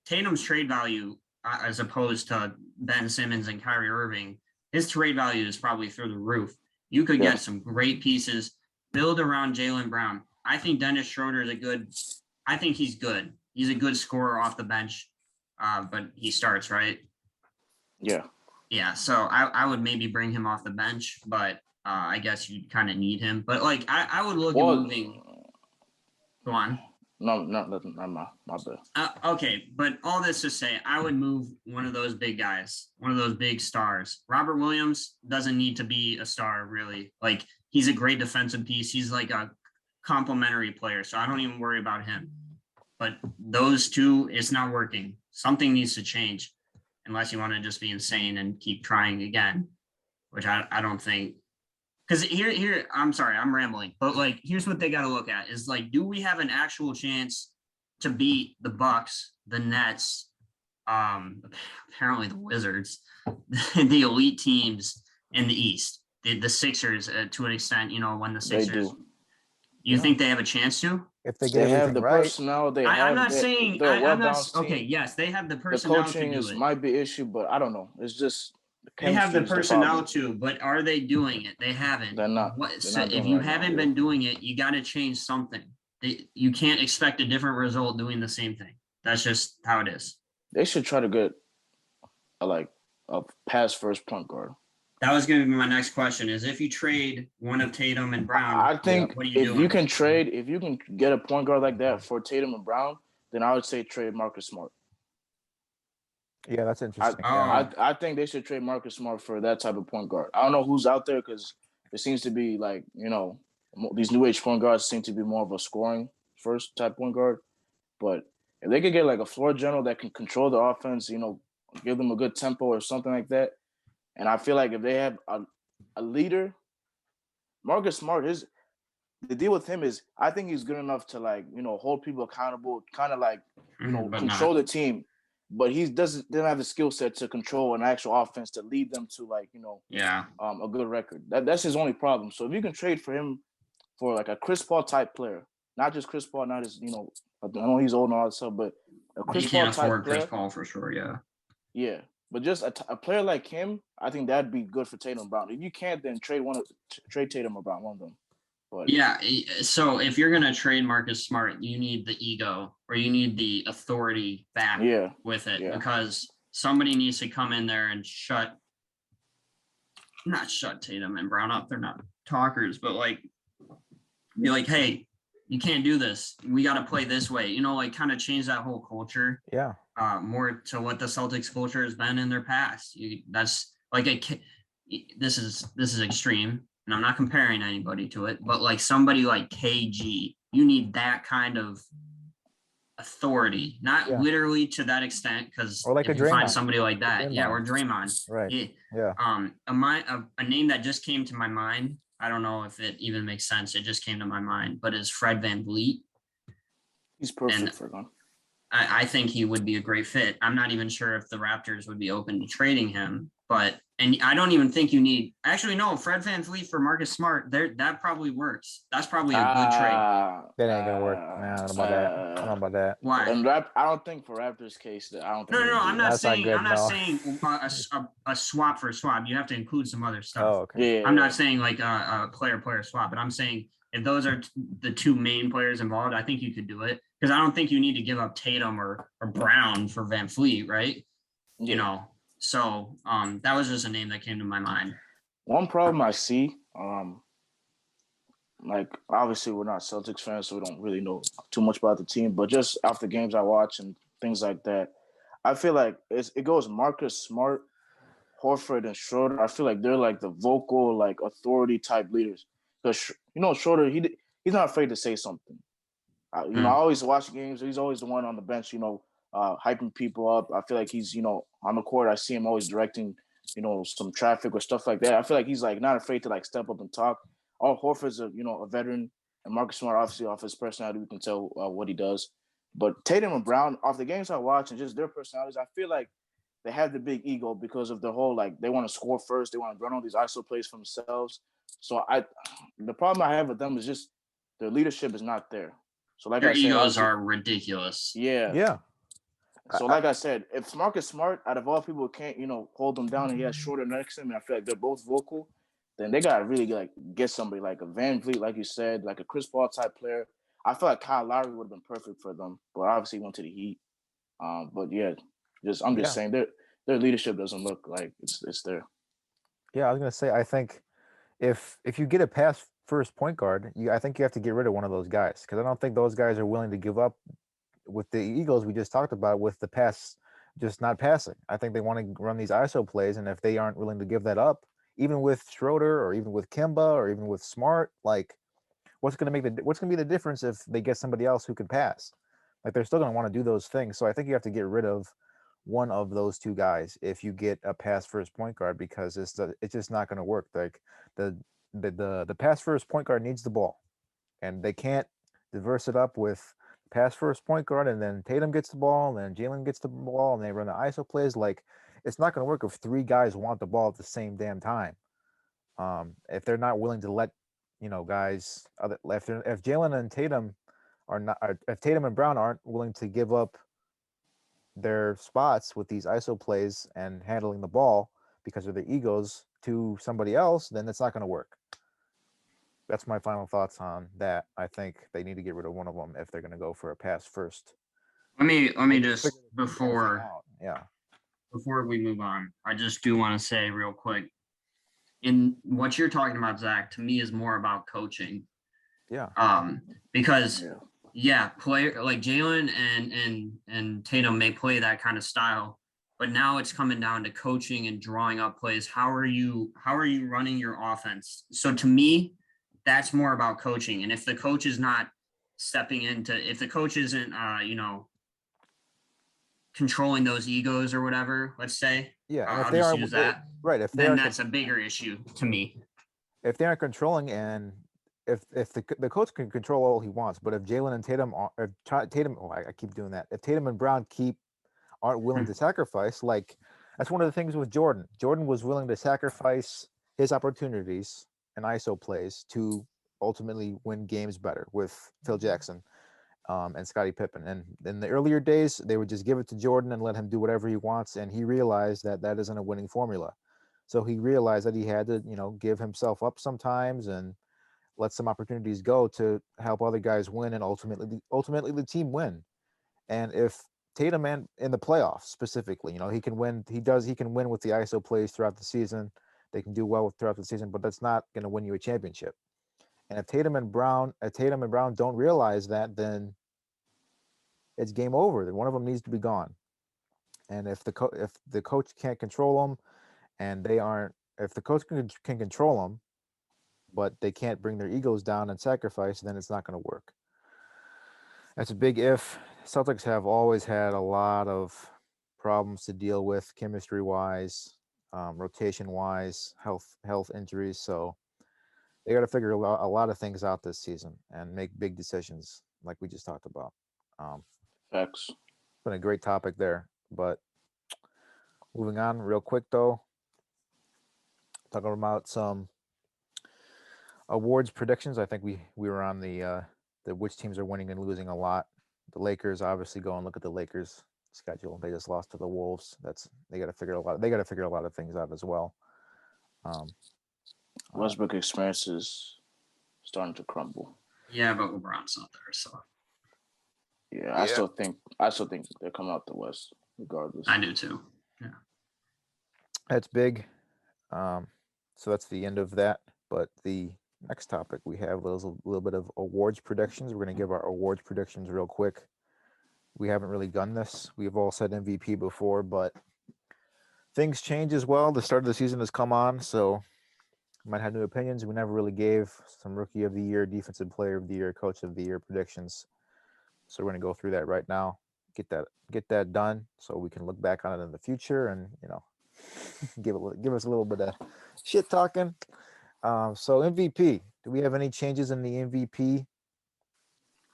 Tatum's trade value, as opposed to Ben Simmons and Kyrie Irving, his trade value is probably through the roof. You could get some great pieces, build around Jaylen Brown. I think Dennis Schroeder is I think he's good. He's a good scorer off the bench, but he starts, right? Yeah. Yeah, so I would maybe bring him off the bench, but I guess you kind of need him. But I would look at moving. Go on. No, nothing. My bad. Okay, but all this to say, I would move one of those big guys, one of those big stars. Robert Williams doesn't need to be a star, really. He's a great defensive piece. He's like a complimentary player, so I don't even worry about him. But those two, it's not working. Something needs to change, unless you want to just be insane and keep trying again, which I don't think. Because here, I'm sorry, I'm rambling, but here's what they got to look at is do we have an actual chance to beat the Bucks, the Nets, apparently the Wizards, the elite teams in the East. The Sixers, to an extent, when the They Sixers, do. you think they have a chance to? If they get They have everything the right. personnel. They I'm have. not saying They're a I'm not well-balanced team. okay. Yes, they have the The personnel coaching to do it. might be issue, but I don't know. It's just They have the chemistry is the personnel problem. to, but are they doing it? They haven't. They're not. So if doing you right now, haven't yeah. been doing it, you got to change something. You can't expect a different result doing the same thing. That's just how it is. They should try to get a pass first point guard. That was going to be my next question: is if you trade one of Tatum and Brown, I think what are you if doing? you can trade, if you can get a point guard like that for Tatum and Brown, then I would say trade Marcus Smart. Yeah, that's interesting. I think they should trade Marcus Smart for that type of point guard. I don't know who's out there because it seems to be like, these new age point guards seem to be more of a scoring first type point guard. But if they could get like a floor general that can control the offense, give them a good tempo or something like that. And I feel like if they have a leader, Marcus Smart, the deal with him is I think he's good enough to hold people accountable, kind of like, control the team. But he doesn't have the skill set to control an actual offense to lead them to a good record. That's his only problem. So if you can trade for him for like a Chris Paul type player, not just Chris Paul, not as I know he's old and all that stuff, but a Chris Paul type player. Chris Paul for sure, yeah. Yeah, but just a player like him, I think that'd be good for Tatum and Brown. If you can't, then trade Tatum or Brown, one of them. But yeah, so if you're gonna trade Marcus Smart, you need the ego or you need the authority back with it because somebody needs to come in there and not shut Tatum and Brown up. They're not talkers, but be like, hey, you can't do this. We got to play this way. Kind of change that whole culture. Yeah. More to what the Celtics culture has been in their past. That's like this is extreme, and I'm not comparing anybody to it, but like somebody like KG, you need that kind of authority, not literally to that extent, because or like if a you Draymond. find somebody like that, or Draymond, right? A name that just came to my mind. I don't know if it even makes sense. It just came to my mind, but is Fred VanVleet. He's perfect for them. I think he would be a great fit. I'm not even sure if the Raptors would be open to trading him, and I don't even think you need. Actually, no, Fred VanVleet for Marcus Smart. That probably works. That's probably a good trade. That ain't gonna work. Nah, I don't know about that. I don't know about that. Why? And I don't think for Raptors' case that I don't think. No. I'm not saying. Good, I'm not saying a swap for a swap. You have to include some other stuff. Oh, okay. Yeah. I'm not saying like a player swap, but I'm saying if those are the two main players involved, I think you could do it because I don't think you need to give up Tatum or Brown for VanVleet, right? Yeah. So that was just a name that came to my mind. One problem I see, obviously we're not Celtics fans, so we don't really know too much about the team, but just after games I watch and things like that, I feel like it goes Marcus Smart, Horford, and Schroeder. I feel like they're like the vocal, like authority type leaders. Because Schroeder, he's not afraid to say something. I always watch games. He's always the one on the bench, hyping people up. I feel like he's, on the court. I see him always directing, some traffic or stuff like that. I feel like he's like not afraid to like step up and talk. Horford's a veteran, and Marcus Smart obviously off his personality we can tell what he does. But Tatum and Brown, off the games I watch and just their personalities, I feel like they have the big ego because of the whole they want to score first. They want to run all these ISO plays for themselves. So the problem I have with them is just their leadership is not there. So their egos are ridiculous. Yeah. Yeah. So like I said, if Marcus Smart, out of all people, can't hold them down, and he has Schroeder next to him, and I feel like they're both vocal, then they gotta really get somebody like a VanVleet, like you said, like a Chris Paul type player. I feel like Kyle Lowry would have been perfect for them, but obviously he went to the Heat. But yeah, I'm just saying their leadership doesn't look like it's there. Yeah, I was gonna say I think if you get a pass first point guard, I think you have to get rid of one of those guys because I don't think those guys are willing to give up with the Eagles we just talked about with the pass just not passing. I think they want to run these ISO plays, and if they aren't willing to give that up, even with Schroeder or even with Kemba or even with Smart, what's going to be the difference if they get somebody else who can pass? Like they're still going to want to do those things. So I think you have to get rid of one of those two guys if you get a pass first point guard because it's just not going to work. Like the pass first point guard needs the ball, and they can't diverse it up with pass first point guard and then Tatum gets the ball and then Jalen gets the ball and they run the ISO plays. Like it's not going to work if three guys want the ball at the same damn time. If they're not willing to let, guys, if Jalen and Tatum are not, if Tatum and Brown aren't willing to give up their spots with these ISO plays and handling the ball because of their egos to somebody else, then it's not going to work. That's my final thoughts on that. I think they need to get rid of one of them if they're going to go for a pass first. Let me just Figure the damn thing out. Yeah. before we move on, I just do want to say real quick, in what you're talking about, Zach, to me is more about coaching. Yeah. Because player like Jalen and Tatum may play that kind of style, but now it's coming down to coaching and drawing up plays. How are you running your offense? So to me, that's more about coaching. And if the coach is not stepping into, if the coach isn't controlling those egos or whatever, let's say. Yeah, and if I'll they just are use that. right, if they then are that's a bigger issue to me. If they aren't controlling, and if the coach can control all he wants, but if Jalen and Tatum are, if Tatum, I keep doing that. If Tatum and Brown aren't willing to sacrifice, like that's one of the things with Jordan. Jordan was willing to sacrifice his opportunities and ISO plays to ultimately win games better with Phil Jackson and Scottie Pippen. And in the earlier days, they would just give it to Jordan and let him do whatever he wants. And he realized that that isn't a winning formula. So he realized that he had to, give himself up sometimes and let some opportunities go to help other guys win and ultimately the team win. And if Tatum in the playoffs specifically, he can win. He can win with the ISO plays throughout the season. They can do well throughout the season, but that's not going to win you a championship. And if Tatum and Brown don't realize that, then it's game over. Then one of them needs to be gone. And if the coach can't control them, and if the coach can control them, but they can't bring their egos down and sacrifice, then it's not going to work. That's a big if. Celtics have always had a lot of problems to deal with, chemistry-wise, rotation-wise, health injuries. So they got to figure a lot of things out this season and make big decisions, like we just talked about. Facts. It's been a great topic there, but moving on real quick though, talking about some awards predictions. I think we were on the which teams are winning and losing a lot. The Lakers, obviously, go and look at the Lakers schedule. They just lost to the Wolves. They got to figure a lot of things out as well. Westbrook experience is starting to crumble. Yeah, but LeBron's not there, so. Yeah, I still think they're coming out the West regardless. I do too. Yeah, that's big. So that's the end of that. But the next topic we have a little bit of awards predictions. We're going to give our awards predictions real quick. We haven't really done this. We've all said MVP before, but things change as well. The start of the season has come on, so we might have new opinions. We never really gave some Rookie of the Year, Defensive Player of the Year, Coach of the Year predictions. So we're going to go through that right now. Get that done so we can look back on it in the future and give us a little bit of shit talking. So MVP, do we have any changes in the MVP?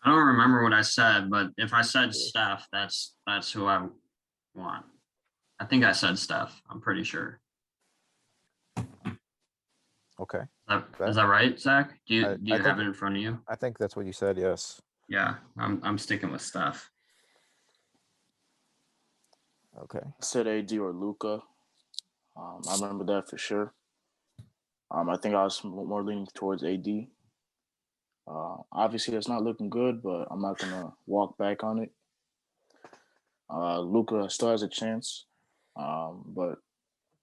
I don't remember what I said, but if I said Steph, that's who I want. I think I said Steph. I'm pretty sure. Okay. Is that right, Zach? Do you have it in front of you? I think that's what you said. Yes. Yeah, I'm sticking with Steph. Okay. I said AD or Luka. I remember that for sure. I think I was more leaning towards AD. Obviously, that's not looking good, but I'm not gonna walk back on it. Luka still has a chance, but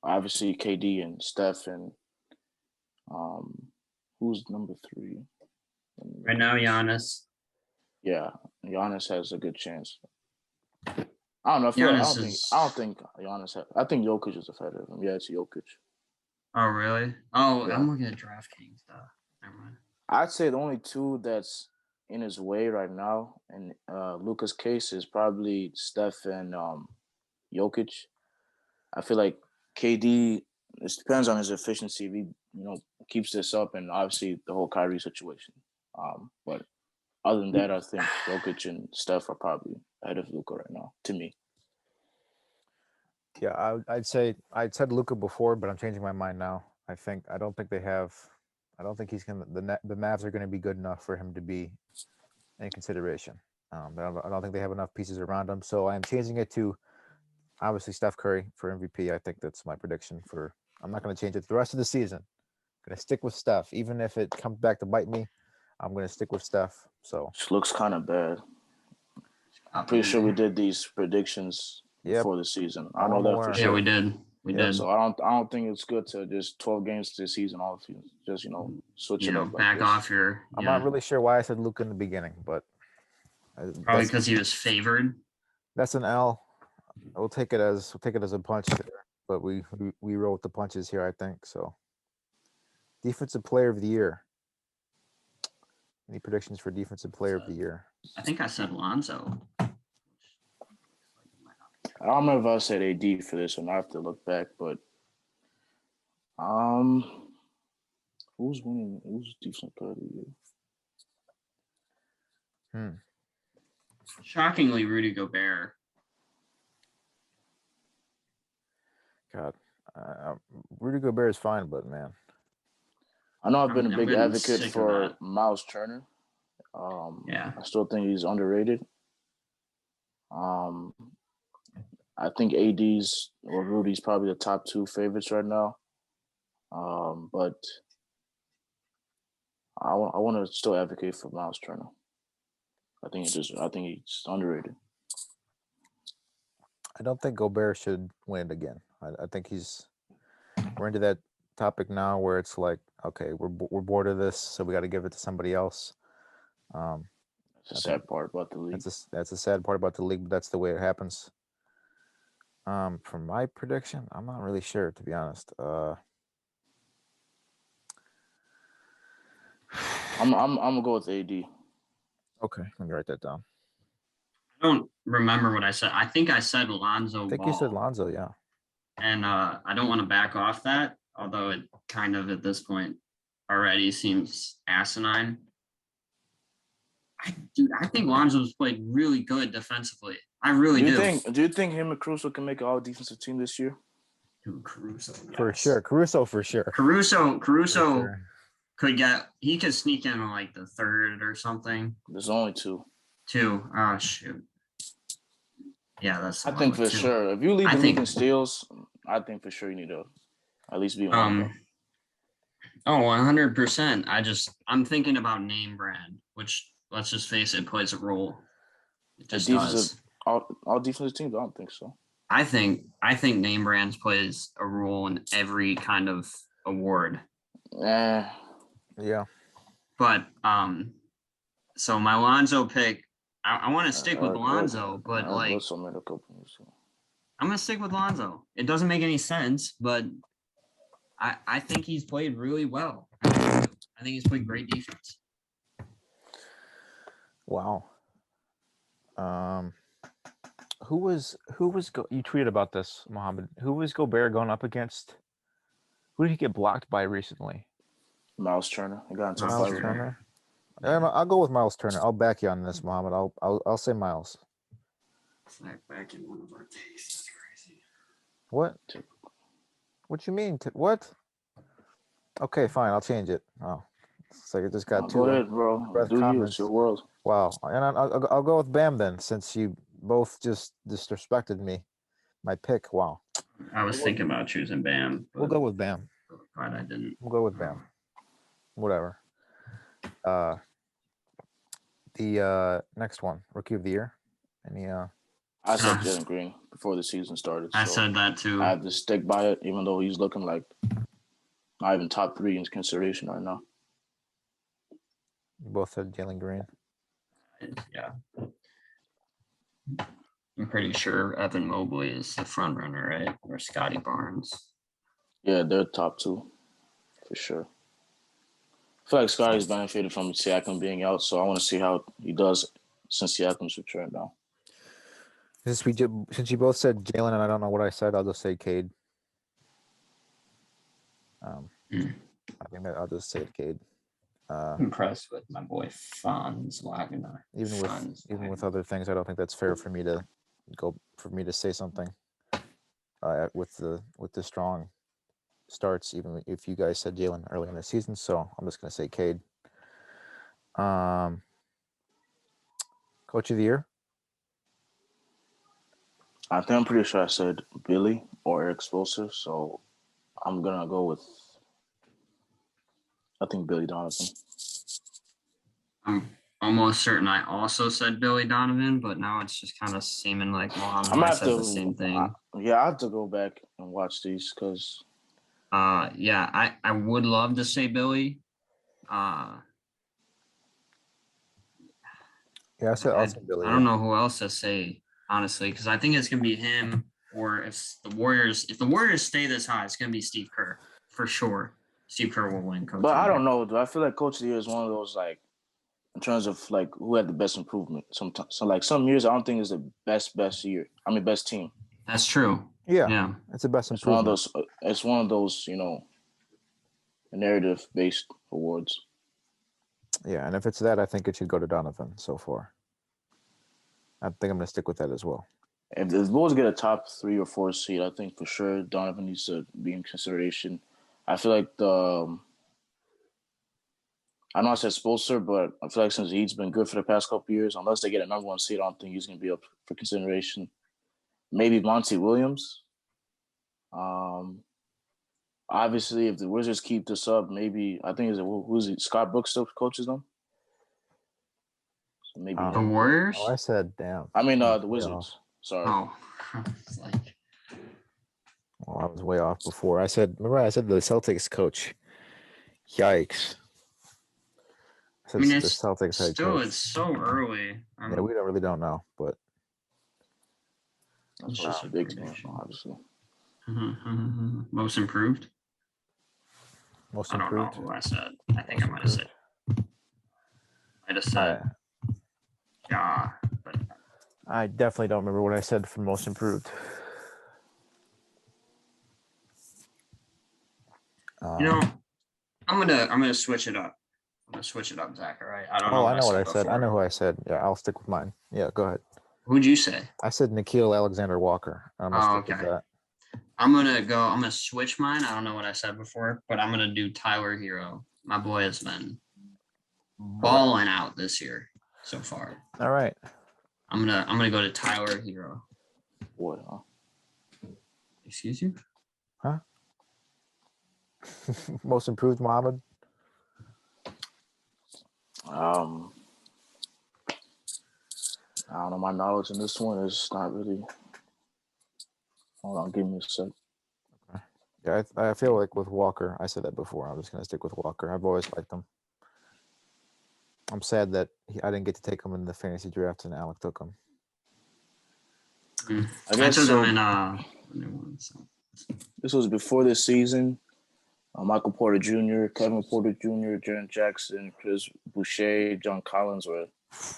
obviously KD and Steph and who's number 3? Right now, Giannis. Yeah, Giannis has a good chance. I don't know. I don't think Giannis. I think Jokic is ahead of him. Yeah, it's Jokic. Oh really? Oh, yeah. I'm looking at DraftKings though. Never mind. I'd say the only two that's in his way right now, in Luka's case, is probably Steph and Jokic. I feel like KD. It depends on his efficiency. If he, keeps this up, and obviously the whole Kyrie situation. But other than that, I think Jokic and Steph are probably ahead of Luka right now, to me. Yeah, I'd said Luka before, but I'm changing my mind now. I don't think he's gonna. The Mavs are going to be good enough for him to be in consideration. I don't think they have enough pieces around him. So I'm changing it to obviously Steph Curry for MVP. I think that's my prediction for. I'm not going to change it the rest of the season. I'm going to stick with Steph, even if it comes back to bite me. I'm going to stick with Steph. So Which looks kind of bad. I'm pretty sure we did these predictions before the season. I know that for sure. Yeah, we did. We did. So I don't think it's good to just 12 games this season off. Just switch it up. Back off your. I'm not really sure why I said Luka in the beginning, but probably because he was favored. That's an L. We'll take it as a punch there, but we roll with the punches here, I think. So, Defensive Player of the Year. Any predictions for Defensive Player of the Year? I think I said Lonzo. I don't remember if I said AD for this one. I have to look back, but who's winning? Who's Defensive Player of the Year? Shockingly, Rudy Gobert. God, Rudy Gobert is fine, but man, I know I've been a big advocate for Miles Turner. Yeah, I still think he's underrated. I think AD's or Rudy's probably the top two favorites right now. But I want to still advocate for Miles Turner. I think he's underrated. I don't think Gobert should win again. I think we're into that topic now where it's like, okay, we're bored of this, so we got to give it to somebody else. That's the sad part about the league. That's a sad part about the league, but that's the way it happens. For my prediction, I'm not really sure, to be honest. I'm gonna go with AD. Okay, let me write that down. I don't remember what I said. I think I said Lonzo. I think you said Lonzo, yeah. And I don't want to back off that, although it kind of at this point already seems asinine. I think Lonzo's played really good defensively. I really do. Do you think him and Caruso can make an all-defensive team this year? Dude, Caruso, yes. For sure. Caruso for sure. Caruso could sneak in on like the third or something. There's only two. Oh shoot. Yeah, that's. I think for sure. If you lead the league in steals, I think for sure you need to at least be one. 100%. I'm thinking about name brand, which let's just face it, plays a role. It just does. All defensive teams, I don't think so. I think name brands plays a role in every kind of award. Yeah. But so my Lonzo pick, I want to stick with Lonzo, but I'm going to stick with Lonzo. It doesn't make any sense, but I think he's played really well. I think he's played great defense. Wow. You tweeted about this, Mohammed. Who was Gobert going up against? Who did he get blocked by recently? Miles Turner. Miles Turner. I'll go with Miles Turner. I'll back you on this, Mohammed. I'll say Miles. Back in one of our takes. That's crazy. What? What you mean? What? Okay, fine. I'll change it. Oh, it's like it just got two. Go ahead, bro. It's your world. Wow. And I'll go with Bam then, since you both just disrespected me. My pick. Wow. I was thinking about choosing Bam. We'll go with Bam. Glad I didn't. We'll go with Bam. Whatever. The next one, Rookie of the Year. I said Jalen Green before the season started. I said that too. I have to stick by it, even though he's looking like not even top 3 in consideration right now. You both said Jalen Green. Yeah. I'm pretty sure Evan Mobley is the front runner, right? Or Scotty Barnes. Yeah, they're top 2 for sure. I feel like Scotty's benefited from Siakam being out, so I want to see how he does since Siakam's returned now. Since you both said Jalen and I don't know what I said, I'll just say Cade. I think that I'll just say Cade. I'm impressed with my boy Franz Wagner. Even with other things, I don't think that's fair for me to say something with the strong starts, even if you guys said Jalen early in the season. So I'm just gonna say Cade. Coach of the year. I think I'm pretty sure I said Billy or Explosive, so I'm gonna go with I think Billy Donovan. I'm almost certain I also said Billy Donovan, but now it's just kind of seeming like Mohammed I'm gonna I have said to. the same thing. I have to go back and watch these because. Yeah, I would love to say Billy. Yeah, I said Billy. I don't know who else to say honestly, because I think it's gonna be him, or if the Warriors stay this high, it's gonna be Steve Kerr for sure. Steve Kerr will win Coach. But I don't know. I feel like Coach of the Year is one of those like in terms of like who had the best improvement. Sometimes, so like some years, I don't think it's the best year. I mean, best team. That's true. Yeah, yeah, it's the best It's one of improvement. those. It's one of those, narrative based awards. Yeah, and if it's that, I think it should go to Donovan so far. I think I'm gonna stick with that as well. If the Bulls get a top 3 or 4 seed, I think for sure Donovan needs to be in consideration. I feel like I know I said Spolster, but I feel like since he's been good for the past couple years, unless they get a number 1 seed, I don't think he's going to be up for consideration. Maybe Monty Williams. Obviously, if the Wizards keep this up, maybe I think who's it? Scott Brooks still coaches them. So maybe the Warriors. Oh, I said damn. I mean the Wizards. Sorry. Oh, it's like. Well, I was way off before. I said the Celtics coach. Yikes. I mean, the it's Celtics head still coach. it's so early. Yeah, we really don't know, but That's just a big team, obviously. Most improved. Most I don't know improved. who I said. I think I might have said. Yeah, but I definitely don't remember what I said for most improved. I'm gonna switch it up. I'm gonna switch it up, Zach. All right. I don't know. I know what I said. Before. I know who I said. Yeah, I'll stick with mine. Yeah, go ahead. Who'd you say? I said Nickeil Alexander-Walker. I'm gonna stick with that. I'm gonna switch mine. I don't know what I said before, but I'm gonna do Tyler Hero. My boy has been balling out this year so far. All right. I'm gonna go to Tyler Hero. What? Huh? Excuse you? Huh? Most improved, Mohammed? I don't know. My knowledge in this one is not really. Hold on, give me a sec. Okay. Yeah, I feel like with Walker, I said that before. I'm just gonna stick with Walker. I've always liked him. I'm sad that I didn't get to take him in the fantasy draft, and Alec took him. I guess took so. him in. This was before this season. Michael Porter Jr., Kevin Porter Jr., Jaren Jackson, Chris Boucher, John Collins were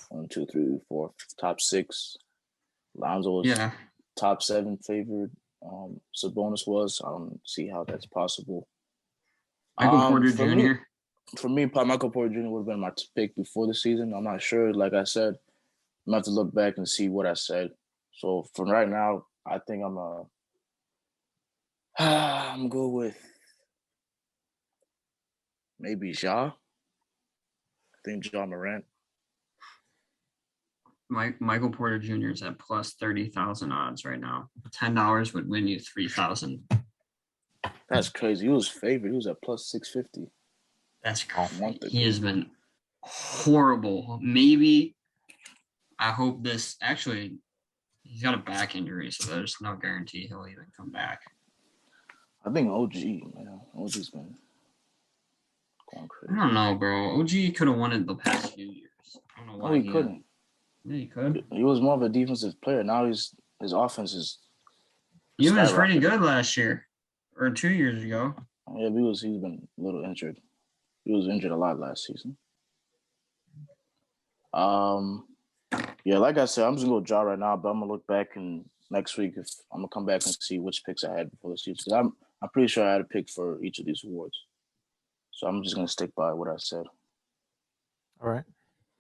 1, 2, 3, 4, top 6. Lonzo was top 7 favored. Sabonis was. I don't see how that's possible. Michael Porter Jr. For me, Michael Porter Jr. would have been my pick before the season. I'm not sure. Like I said, I'm going to have to look back and see what I said. So from right now, I think I'm go with maybe Ja. I think Ja Morant. Michael Porter Jr. is at plus 30,000 odds right now. $10 would win you 3,000. That's crazy. He was favored. He was at plus 650. That's crazy. He has been horrible. Maybe I hope this actually. He's got a back injury, so there's no guarantee he'll even come back. I think OG's been going crazy. I don't know, bro. OG could have won it the past few years. I don't know why he couldn't. Yeah, he could. He was more of a defensive player. Now his offense is. He was pretty good last year, or 2 years ago. Yeah, he's been a little injured. He was injured a lot last season. Yeah, like I said, I'm just gonna go Ja right now, but I'm gonna look back and next week if I'm gonna come back and see which picks I had before the season. Because I'm pretty sure I had a pick for each of these awards. So I'm just gonna stick by what I said. All right,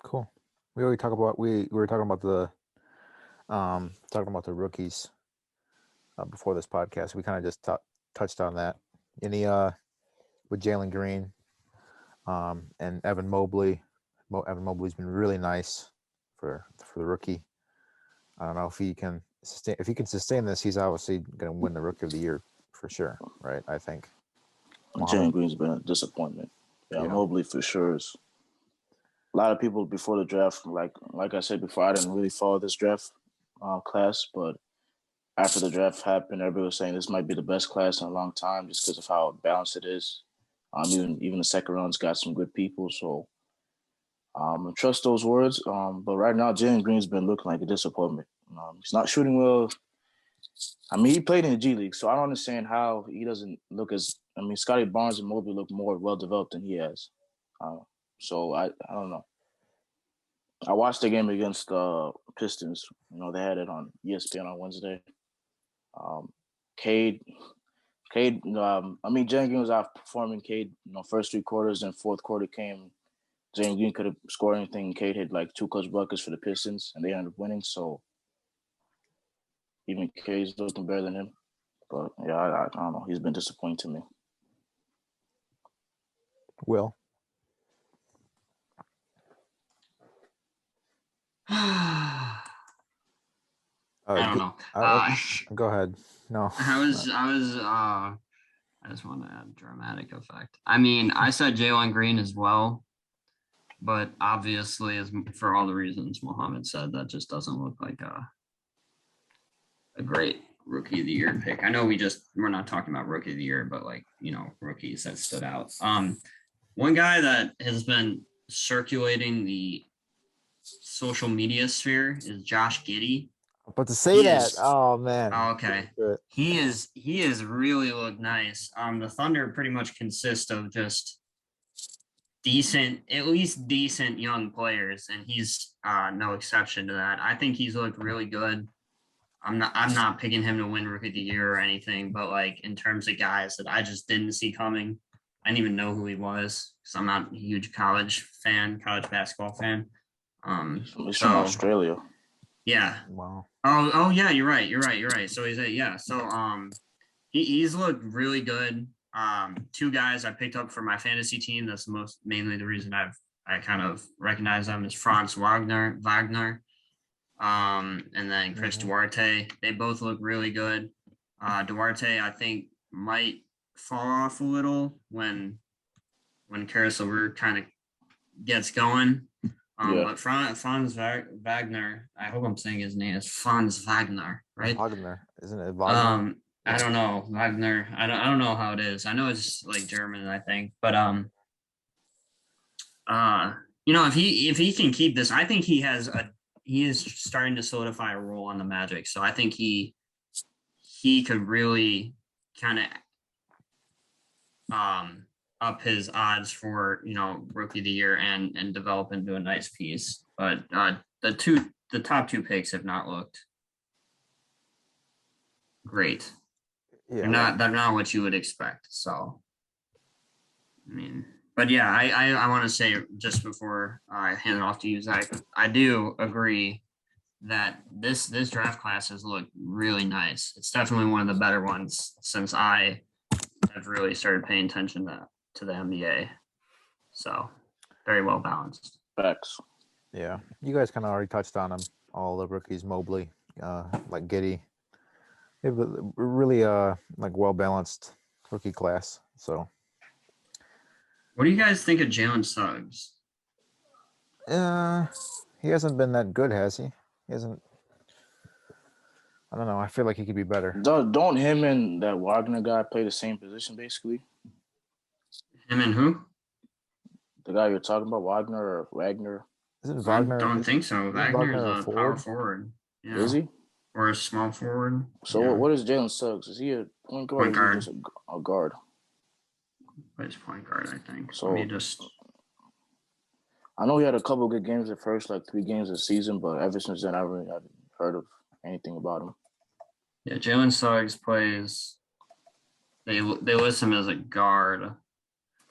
cool. We were talking about the rookies before this podcast. We kind of just touched on that. Any with Jalen Green, and Evan Mobley. Evan Mobley's been really nice for the rookie. I don't know if he can sustain this. He's obviously going to win the Rookie of the Year for sure, right? I think. Jalen Green's been a disappointment. Yeah, Mobley for sure is. A lot of people before the draft, like I said before, I didn't really follow this draft class, but after the draft happened, everybody was saying this might be the best class in a long time just because of how balanced it is. Even the second round's got some good people, so I trust those words. But right now, Jalen Green's been looking like a disappointment. He's not shooting well. I mean, he played in the G League, so I don't understand how he doesn't look as. I mean, Scotty Barnes and Mobley look more well developed than he has. So I don't know. I watched the game against Pistons. They had it on ESPN on Wednesday. Cade. I mean, Jalen Green was outperforming Cade. First 3 quarters, and fourth quarter came. Jalen Green could have scored anything. Cade had like 2 clutch buckets for the Pistons, and they ended up winning. So even Cade's looking better than him. But yeah, I don't know. He's been disappointing to me. Will. I don't know. Go ahead. No. I just want to add dramatic effect. I mean, I said Jalen Green as well, but obviously, for all the reasons Mohammed said, that just doesn't look like a great Rookie of the Year pick. I know we're not talking about Rookie of the Year, but rookies that stood out. One guy that has been circulating the social media sphere is Josh Giddey. But to say oh man. Oh, okay. He is really looked nice. The Thunder pretty much consist of just at least decent young players, and he's no exception to that. I think he's looked really good. I'm not picking him to win Rookie of the Year or anything, but in terms of guys that I just didn't see coming, I didn't even know who he was because I'm not a huge college basketball fan. He's from Australia. Yeah. Wow. Oh yeah, you're right. So he's looked really good. 2 guys I picked up for my fantasy team. That's mainly the reason I kind of recognize them is Franz Wagner, and then Chris Duarte. They both look really good. Duarte, I think, might fall off a little when Carousel kind of gets going. But Franz Wagner, I hope I'm saying his name is Franz Wagner, right? Wagner, isn't it Wagner? I don't know Wagner. I don't know how it is. I know it's like German, I think. But if he can keep this, I think he is starting to solidify a role on the Magic. So I think he could really kind of up his odds for Rookie of the Year and develop into a nice piece. But the top 2 picks have not looked great. Yeah, they're not what you would expect. So I mean, but yeah, I want to say just before I hand it off to you, Zach, I do agree that this draft class has looked really nice. It's definitely one of the better ones since I have really started paying attention to the NBA. So very well balanced. Facts. Yeah, you guys kind of already touched on them. All the rookies, Mobley, like Giddey. They have a really well balanced rookie class. So, what do you guys think of Jalen Suggs? He hasn't been that good, has he? He hasn't. I don't know. I feel like he could be better. Don't him and that Wagner guy play the same position, basically? Him and who? The guy you're talking about, Wagner? Isn't Wagner? I don't think so. Wagner is a power forward. Yeah. Is he? Or a small forward. So what is Jalen Suggs? Is he a point guard? Point guard. Or is he just a guard? Plays point guard, I think. So I know he had a couple of good games at first, like 3 games a season, but ever since then, I really haven't heard of anything about him. Yeah, Jalen Suggs plays. They list him as a guard,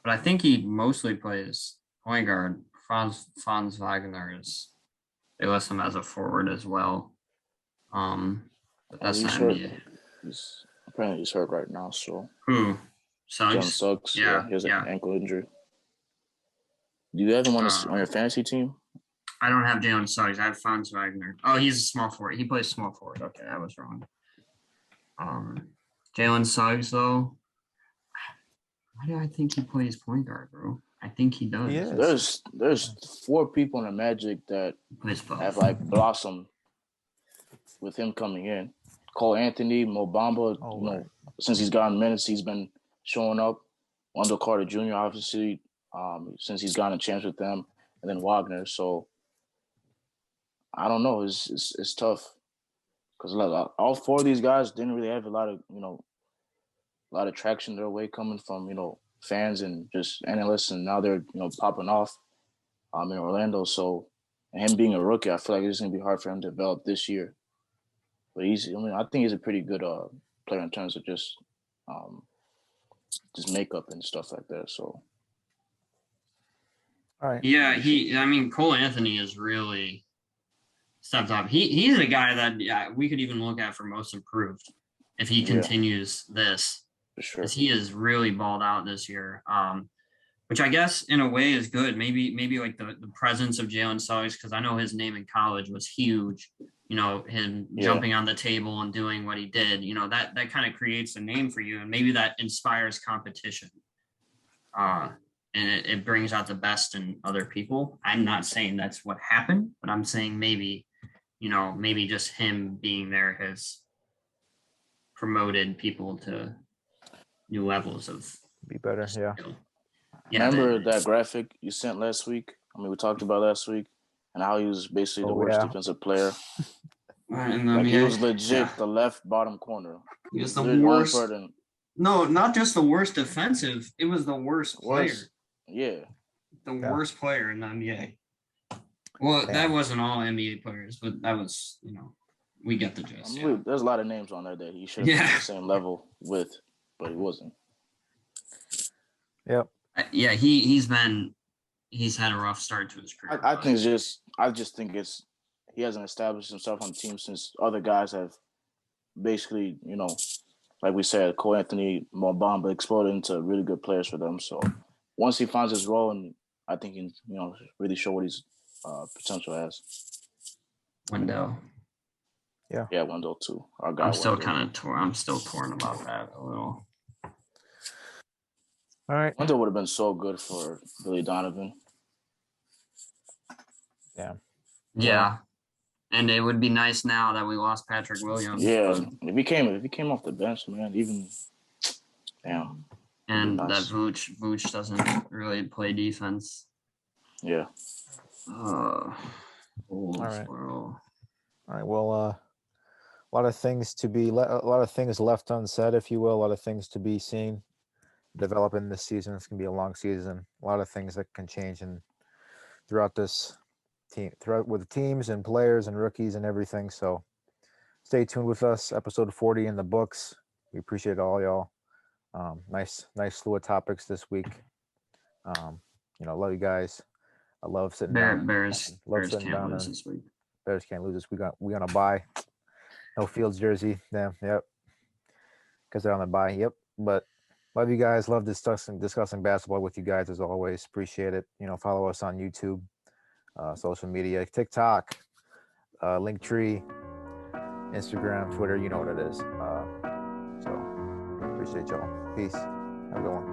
but I think he mostly plays point guard. Franz Wagner they list him as a forward as well. But that's not NBA. Apparently he's hurt right now. So who? Jalen Suggs. Suggs. Yeah, he has yeah. an ankle injury. Do you have him on your fantasy team? I don't have Jalen Suggs. I have Franz Wagner. Oh, he's a small forward. He plays small forward. Okay, I was wrong. Jalen Suggs, though. Why do I think he plays point guard, bro? I think he does. He is. There's 4 people in the Magic that have like blossomed with him coming in. Cole Anthony, Mo Bamba, since he's gotten minutes, he's been showing up. Wendell Carter Jr., obviously, since he's gotten a chance with them, and then Wagner. So I don't know. It's tough because all 4 of these guys didn't really have a lot of traction their way coming from fans and just analysts, and now they're popping off in Orlando. So, and him being a rookie, I feel like it's gonna be hard for him to develop this year. But I think he's a pretty good player in terms of just makeup and stuff like that. So, all right. Yeah, Cole Anthony is really stepped up. He's a guy that we could even look at for most improved if he continues this. For sure. Because he has really balled out this year. Which I guess in a way is good. Maybe like the presence of Jalen Suggs, because I know his name in college was huge. Him jumping on the table and doing what he did. That kind of creates a name for you, and maybe that inspires competition. And it brings out the best in other people. I'm not saying that's what happened, but I'm saying maybe just him being there has promoted people to new levels of be better. Yeah. Remember that graphic you sent last week? We talked about last week, and how he was basically the worst defensive player. He was legit the left bottom corner. He was the worst. No, not just the worst defensive. It was the worst player. Yeah. The worst player in the NBA. Well, that wasn't all NBA players, but that was, we get the gist. There's a lot of names on there that he should have been on the same level with, but he wasn't. Yep. Yeah, he's had a rough start to his career. I just think he hasn't established himself on the team since other guys have basically, like we said, Cole Anthony, Mo Bamba exploded into really good players for them. So once he finds his role, and I think he really show what his potential has. Wendell. Yeah, Wendell too. Our guy. I'm still kind of torn. I'm still torn about that a little. All right. Wendell would have been so good for Billy Donovan. Yeah. And it would be nice now that we lost Patrick Williams. Yeah, if he came off the bench, man, even and that Vooch doesn't really play defense. Yeah. All right. Well, a lot of things left unsaid, if you will. A lot of things to be seen, developing this season. It's gonna be a long season. A lot of things that can change throughout this team, with teams and players and rookies and everything. So, stay tuned with us. Episode 40 in the books. We appreciate all y'all. Nice slew of topics this week. Love you guys. I love sitting down. Bears can't lose this week. Bears can't lose this week. We on a bye. No Fields jersey. Damn. Yep. Because they're on the bye. Yep. But love you guys. Love discussing basketball with you guys as always. Appreciate it. Follow us on YouTube, social media, TikTok, Linktree, Instagram, Twitter. You know what it is. So appreciate y'all. Peace. Have a good one.